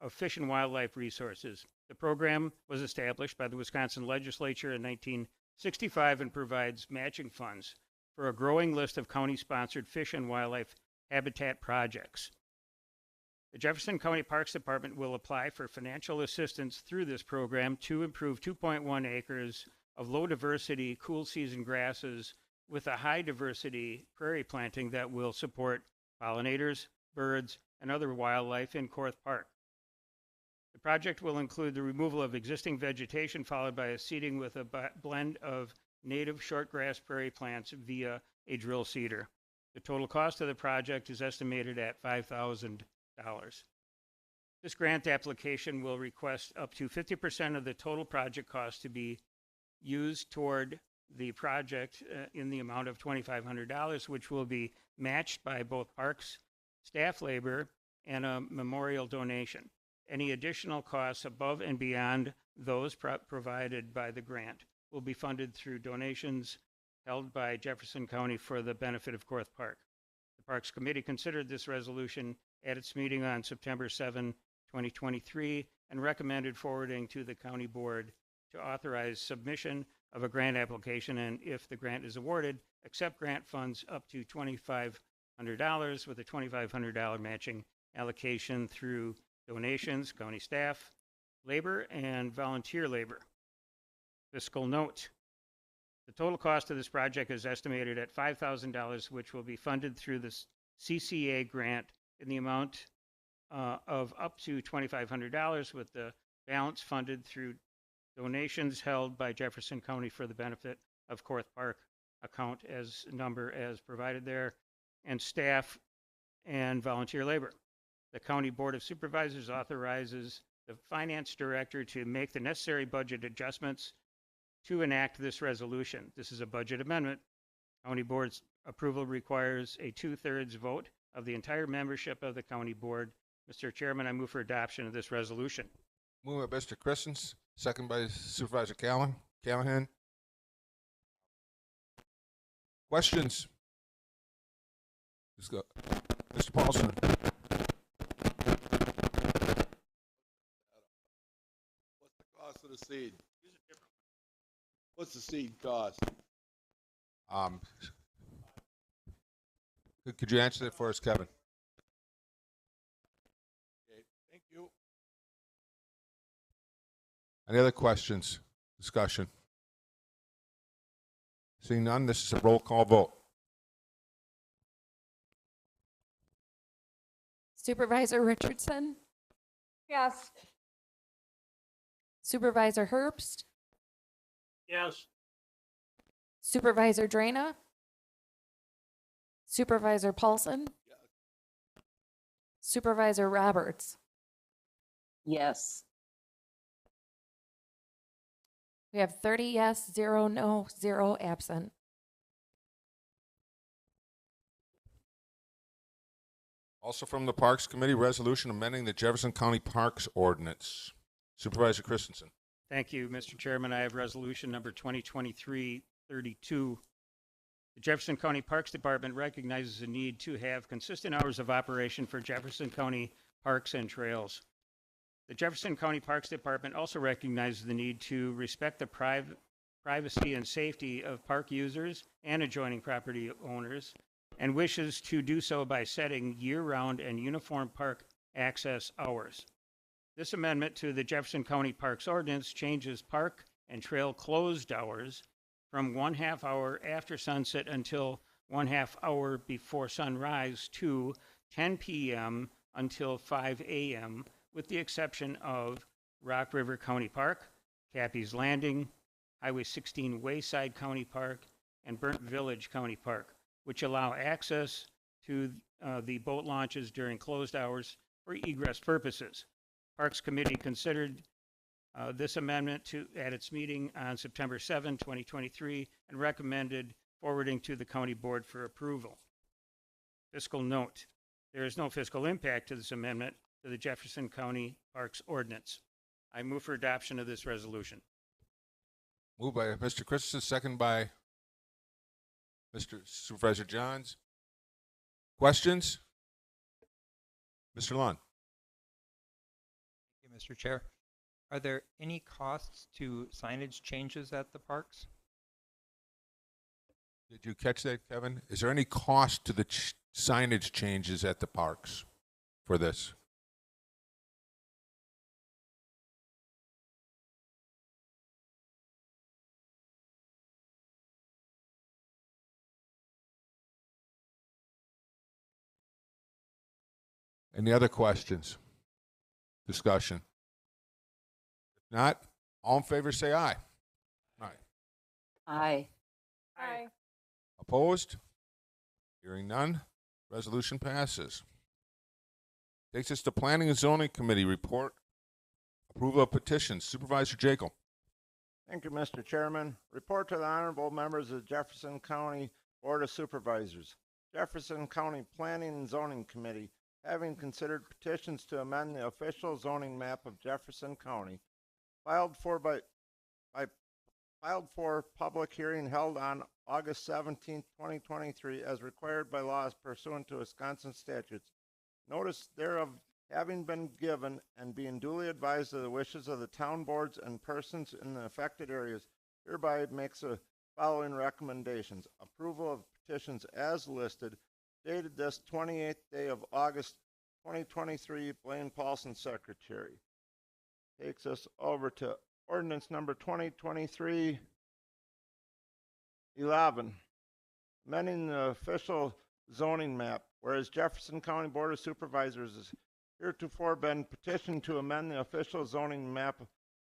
of fish and wildlife resources. The program was established by the Wisconsin Legislature in 1965 and provides matching funds for a growing list of county-sponsored fish and wildlife habitat projects. The Jefferson County Parks Department will apply for financial assistance through this program to improve 2.1 acres of low diversity, cool season grasses with a high diversity prairie planting that will support pollinators, birds, and other wildlife in Korth Park. The project will include the removal of existing vegetation followed by a seeding with a blend of native shortgrass prairie plants via a drill seeder. The total cost of the project is estimated at $5,000. This grant application will request up to 50% of the total project cost to be used toward the project in the amount of $2,500, which will be matched by both parks, staff labor, and a memorial donation. Any additional costs above and beyond those provided by the grant will be funded through donations held by Jefferson County for the benefit of Korth Park. The Parks Committee considered this resolution at its meeting on September 7, 2023, and recommended forwarding to the County Board to authorize submission of a grant application, and if the grant is awarded, accept grant funds up to $2,500 with a $2,500 matching allocation through donations, county staff, labor, and volunteer labor. Fiscal note. The total cost of this project is estimated at $5,000, which will be funded through the CCA grant in the amount of up to $2,500, with the balance funded through donations held by Jefferson County for the benefit of Korth Park account as number as provided there, and staff and volunteer labor. The County Board of Supervisors authorizes the Finance Director to make the necessary budget adjustments to enact this resolution. This is a budget amendment. County Board's approval requires a 2/3 vote of the entire membership of the County Board. Mr. Chairman, I move for adoption of this resolution. Moved by Mr. Christensen, second by Supervisor Callahan. Questions? Let's go. Mr. Paulson. What's the cost of the seed? What's the seed cost? Could you answer that for us, Kevin? Okay, thank you. Any other questions? Discussion? Seeing none, this is a roll call vote. Supervisor Richardson, Yes. Supervisor Herbst, Yes. Supervisor Drana, Supervisor Paulson, Supervisor Roberts. Yes. We have 30 yes, 0 no, 0 absent. Also from the Parks Committee, resolution amending the Jefferson County Parks Ordinance. Supervisor Christensen. Thank you, Mr. Chairman. I have resolution number 2023-32. The Jefferson County Parks Department recognizes the need to have consistent hours of operation for Jefferson County parks and trails. The Jefferson County Parks Department also recognizes the need to respect the privacy and safety of park users and adjoining property owners, and wishes to do so by setting year-round and uniform park access hours. This amendment to the Jefferson County Parks Ordinance changes park and trail closed hours from 1/2 hour after sunset until 1/2 hour before sunrise to 10 p.m. until 5 a.m., with the exception of Rock River County Park, Cappy's Landing, Highway 16 Wayside County Park, and Burnt Village County Park, which allow access to the boat launches during closed hours for egress purposes. Parks Committee considered this amendment at its meeting on September 7, 2023, and recommended forwarding to the County Board for approval. Fiscal note: there is no fiscal impact to this amendment to the Jefferson County Parks Ordinance. I move for adoption of this resolution. Moved by Mr. Christensen, second by Mr. Supervisor Johns. Questions? Mr. Lund. Thank you, Mr. Chair. Are there any costs to signage changes at the parks? Did you catch that, Kevin? Is there any cost to the signage changes at the parks for this? Any other questions? Discussion? If not, all in favor say aye. Aye. Aye. Aye. Opposed? Hearing none, resolution passes. Takes us to Planning and Zoning Committee report. Approval of petitions. Supervisor Jekyll. Thank you, Mr. Chairman. Report to the honorable members of the Jefferson County Board of Supervisors. Jefferson County Planning and Zoning Committee, having considered petitions to amend the official zoning map of Jefferson County, filed for public hearing held on August 17, 2023, as required by laws pursuant to Wisconsin statutes. Notice thereof having been given and being duly advised of the wishes of the town boards and persons in the affected areas, hereby makes the following recommendations. Approval of petitions as listed, dated this 28th day of August 2023, Blaine Paulson, Secretary. Takes us over to ordinance number 2023-11, amending the official zoning map. Whereas Jefferson County Board of Supervisors has heretofore been petitioned to amend the official zoning map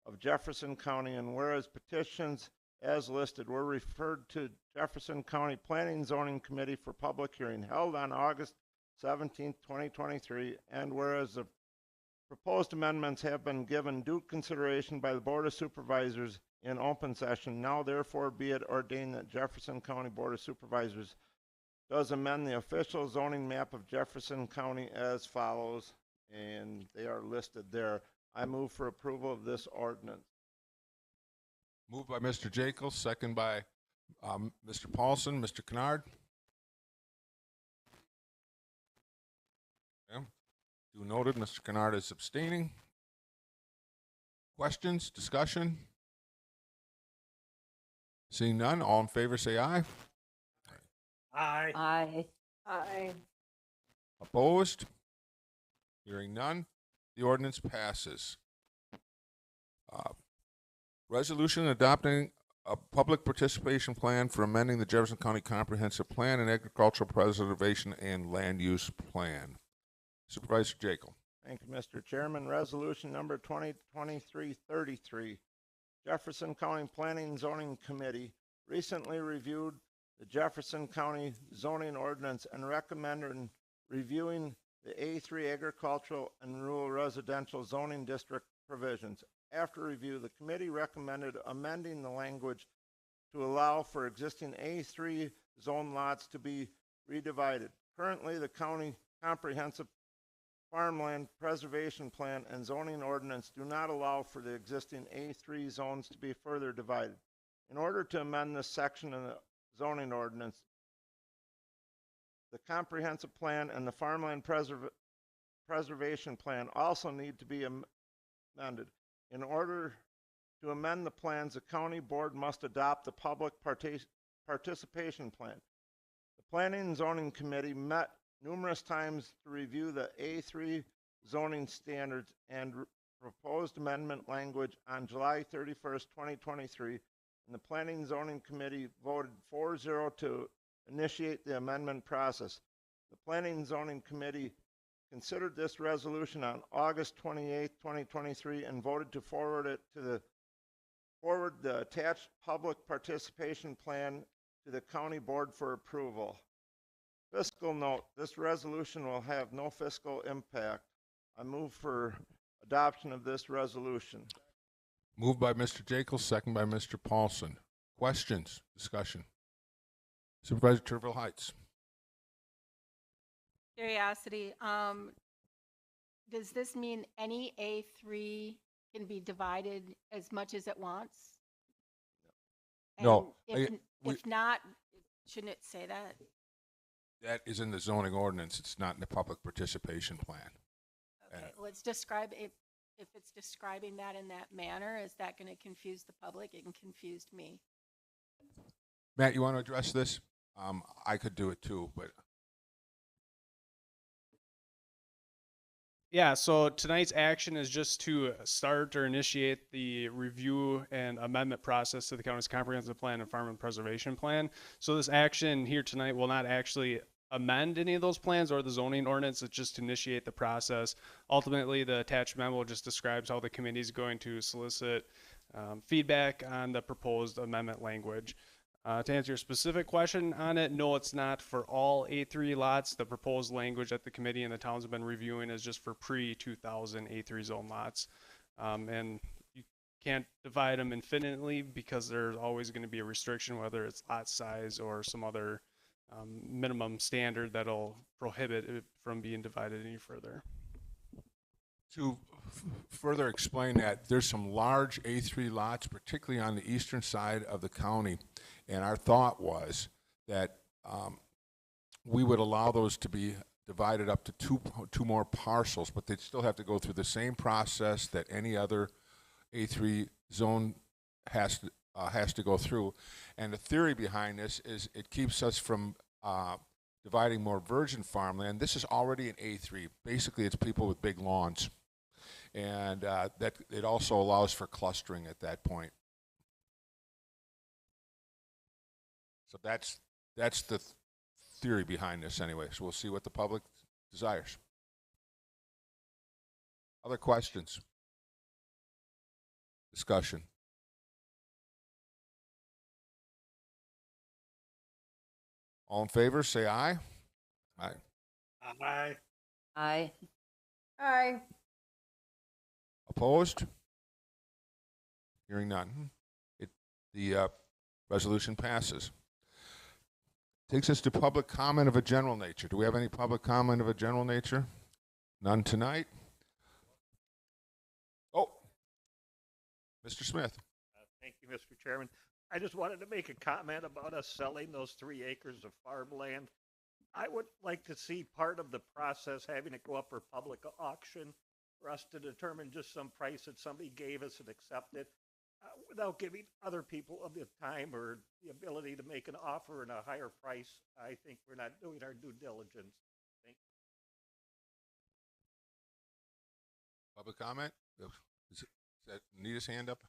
of Jefferson County, and whereas petitions as listed were referred to Jefferson County Planning and Zoning Committee for public hearing held on August 17, 2023, and whereas the proposed amendments have been given due consideration by the Board of Supervisors in open session, now therefore be it ordained that Jefferson County Board of Supervisors does amend the official zoning map of Jefferson County as follows, and they are listed there. I move for approval of this ordinance. Moved by Mr. Jekyll, second by Mr. Paulson. Mr. Kennard. Okay. Do noted, Mr. Kennard is abstaining. Questions, discussion? Seeing none, all in favor say aye. Aye. Aye. Aye. Opposed? Hearing none, the ordinance passes. Resolution adopting a public participation plan for amending the Jefferson County Comprehensive Plan and Agricultural Preservation and Land Use Plan. Supervisor Jekyll. Thank you, Mr. Chairman. Resolution number 2023-33. Jefferson County Planning and Zoning Committee recently reviewed the Jefferson County zoning ordinance and recommended reviewing the A3 agricultural and rural residential zoning district provisions. After review, the committee recommended amending the language to allow for existing A3 zone lots to be redivided. Currently, the county comprehensive farmland preservation plan and zoning ordinance do not allow for the existing A3 zones to be further divided. In order to amend this section in the zoning ordinance, the comprehensive plan and the farmland preservation plan also need to be amended. In order to amend the plans, the county board must adopt the public participation plan. The Planning and Zoning Committee met numerous times to review the A3 zoning standards and proposed amendment language on July 31st, 2023, and the Planning and Zoning Committee voted 4-0 to initiate the amendment process. The Planning and Zoning Committee considered this resolution on August 28, 2023, and voted to forward the attached public participation plan to the county board for approval. Fiscal note, this resolution will have no fiscal impact. I move for adoption of this resolution. Moved by Mr. Jekyll, second by Mr. Paulson. Questions, discussion? Supervisor Turville Heights. Curiosity, does this mean any A3 can be divided as much as it wants? No. If not, shouldn't it say that? That is in the zoning ordinance. It's not in the public participation plan. Okay, let's describe it. If it's describing that in that manner, is that going to confuse the public? It confused me. Matt, you want to address this? I could do it too, but yeah, so tonight's action is just to start or initiate the review and amendment process to the county's comprehensive plan and farm and preservation plan. So this action here tonight will not actually amend any of those plans or the zoning ordinance. It's just to initiate the process. Ultimately, the attached memo just describes how the committee is going to solicit feedback on the proposed amendment language. To answer your specific question on it, no, it's not for all A3 lots. The proposed language that the committee and the towns have been reviewing is just for pre-2000 A3 zone lots. And you can't divide them infinitely because there's always going to be a restriction, whether it's lot size or some other minimum standard that'll prohibit it from being divided any further. to further explain that, there's some large A3 lots, particularly on the eastern side of the county, and our thought was that we would allow those to be divided up to two more parcels, but they'd still have to go through the same process that any other A3 zone has to go through. And the theory behind this is it keeps us from dividing more virgin farmland. This is already an A3. Basically, it's people with big lawns. And that it also allows for clustering at that point. So that's the theory behind this anyway. So we'll see what the public desires. Other questions? Discussion? All in favor, say aye. Aye. Aye. Aye. Aye. Opposed? Hearing none. The resolution passes. Takes us to public comment of a general nature. Do we have any public comment of a general nature? None tonight. Oh, Mr. Smith. Thank you, Mr. Chairman. I just wanted to make a comment about us selling those 3 acres of farmland. I would like to see part of the process having it go up for public auction for us to determine just some price that somebody gave us and accepted without giving other people the time or the ability to make an offer and a higher price. I think we're not doing our due diligence. Thank you. Public comment? Does that need his hand up?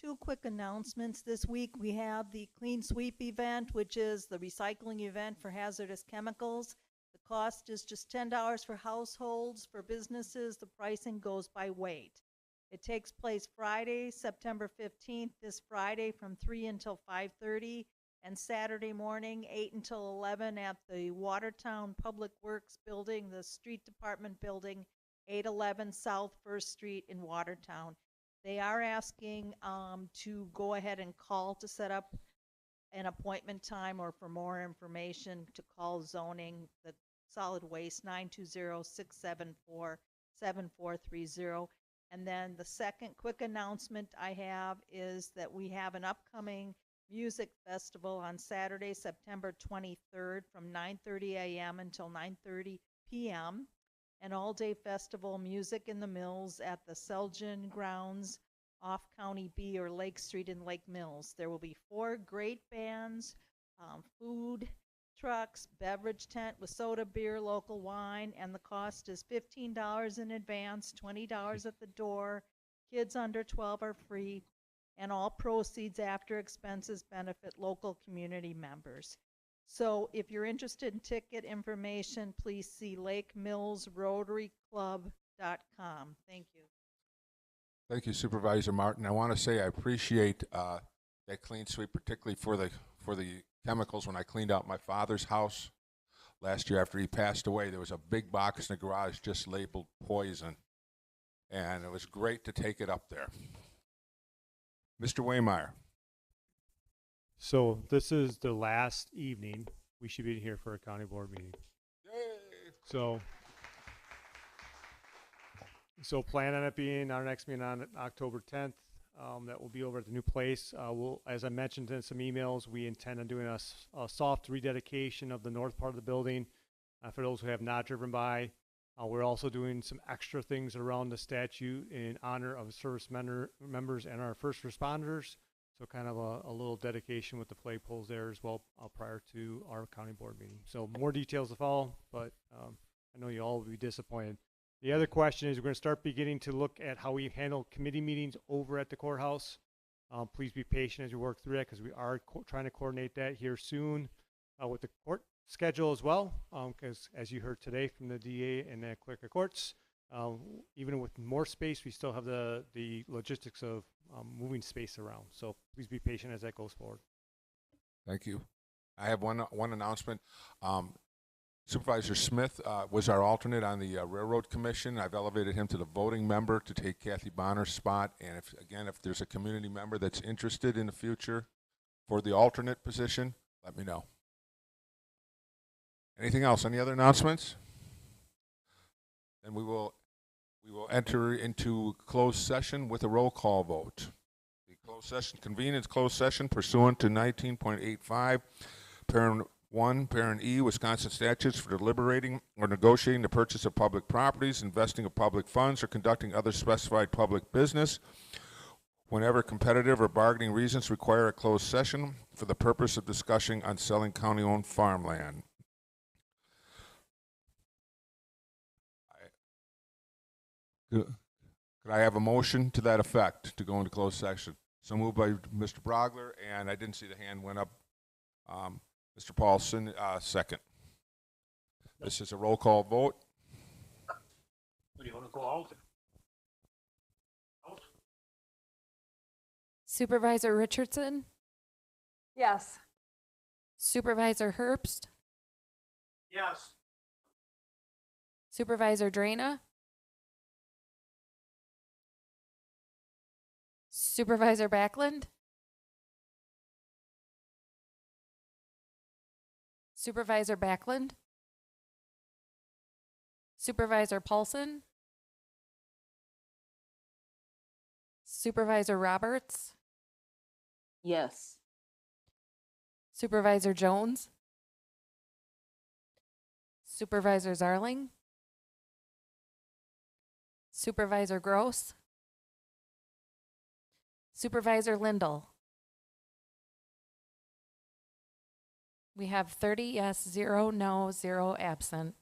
2 quick announcements. This week we have the Clean Sweep event, which is the recycling event for hazardous chemicals. The cost is just $10 for households. For businesses, the pricing goes by weight. It takes place Friday, September 15th, this Friday from 3 until 5:30, and Saturday morning, 8 until 11 at the Watertown Public Works Building, the Street Department Building, 811 South 1st Street in Watertown. They are asking to go ahead and call to set up an appointment time, or for more information to call zoning, the solid waste, 920-674-7430. And then the second quick announcement I have is that we have an upcoming music festival on Saturday, September 23rd from 9:30 a.m. until 9:30 p.m. An all-day festival, Music in the Mills at the Selgin Grounds off County B or Lake Street in Lake Mills. There will be 4 great bands food trucks, beverage tent with soda, beer, local wine, and the cost is $15 in advance, $20 at the door. Kids under 12 are free, and all proceeds after expenses benefit local community members. So if you're interested in ticket information, please see lakemillsrotaryclub.com. Thank you. Thank you, Supervisor Martin. I want to say I appreciate that clean sweep, particularly for the chemicals. When I cleaned out my father's house last year after he passed away, there was a big box in the garage just labeled poison, and it was great to take it up there. Mr. Waymeyer. So this is the last evening we should be here for a county board meeting. So plan on it being our next meeting on October 10th. That will be over at the new place. As I mentioned in some emails, we intend on doing a soft rededication of the north part of the building. For those who have not driven by, we're also doing some extra things around the statue in honor of service members and our first responders. So kind of a little dedication with the flagpoles there as well prior to our county board meeting. So more details to follow, but I know you all will be disappointed. The other question is we're going to start beginning to look at how we handle committee meetings over at the courthouse. Please be patient as we work through that because we are trying to coordinate that here soon with the court schedule as well. Because as you heard today from the DA and the clerk of courts, even with more space, we still have the logistics of moving space around. So please be patient as that goes forward. Thank you. I have one announcement. Supervisor Smith was our alternate on the Railroad Commission. I've elevated him to the voting member to take Kathy Bonner's spot. And if there's a community member that's interested in the future for the alternate position, let me know. Anything else? Any other announcements? Then we will enter into closed session with a roll call vote. The closed session convenes closed session pursuant to 19.85 parent 1, Parent E, Wisconsin statutes for deliberating or negotiating the purchase of public properties, investing of public funds, or conducting other specified public business whenever competitive or bargaining reasons require a closed session for the purpose of discussing on selling county-owned farmland. Could I have a motion to that effect to go into closed session? So moved by Mr. Brogler, and I didn't see the hand went up. Mr. Paulson, second. This is a roll call vote. What do you want to go out? Supervisor Richardson? Yes. Supervisor Herbst? Yes. Supervisor Drana? Supervisor Backlund? Supervisor Backlund? Supervisor Paulson? Supervisor Roberts? Yes. Supervisor Jones? Supervisor Zarling? Supervisor Gross? Supervisor Lindell? We have 30 yes, 0 no, 0 absent.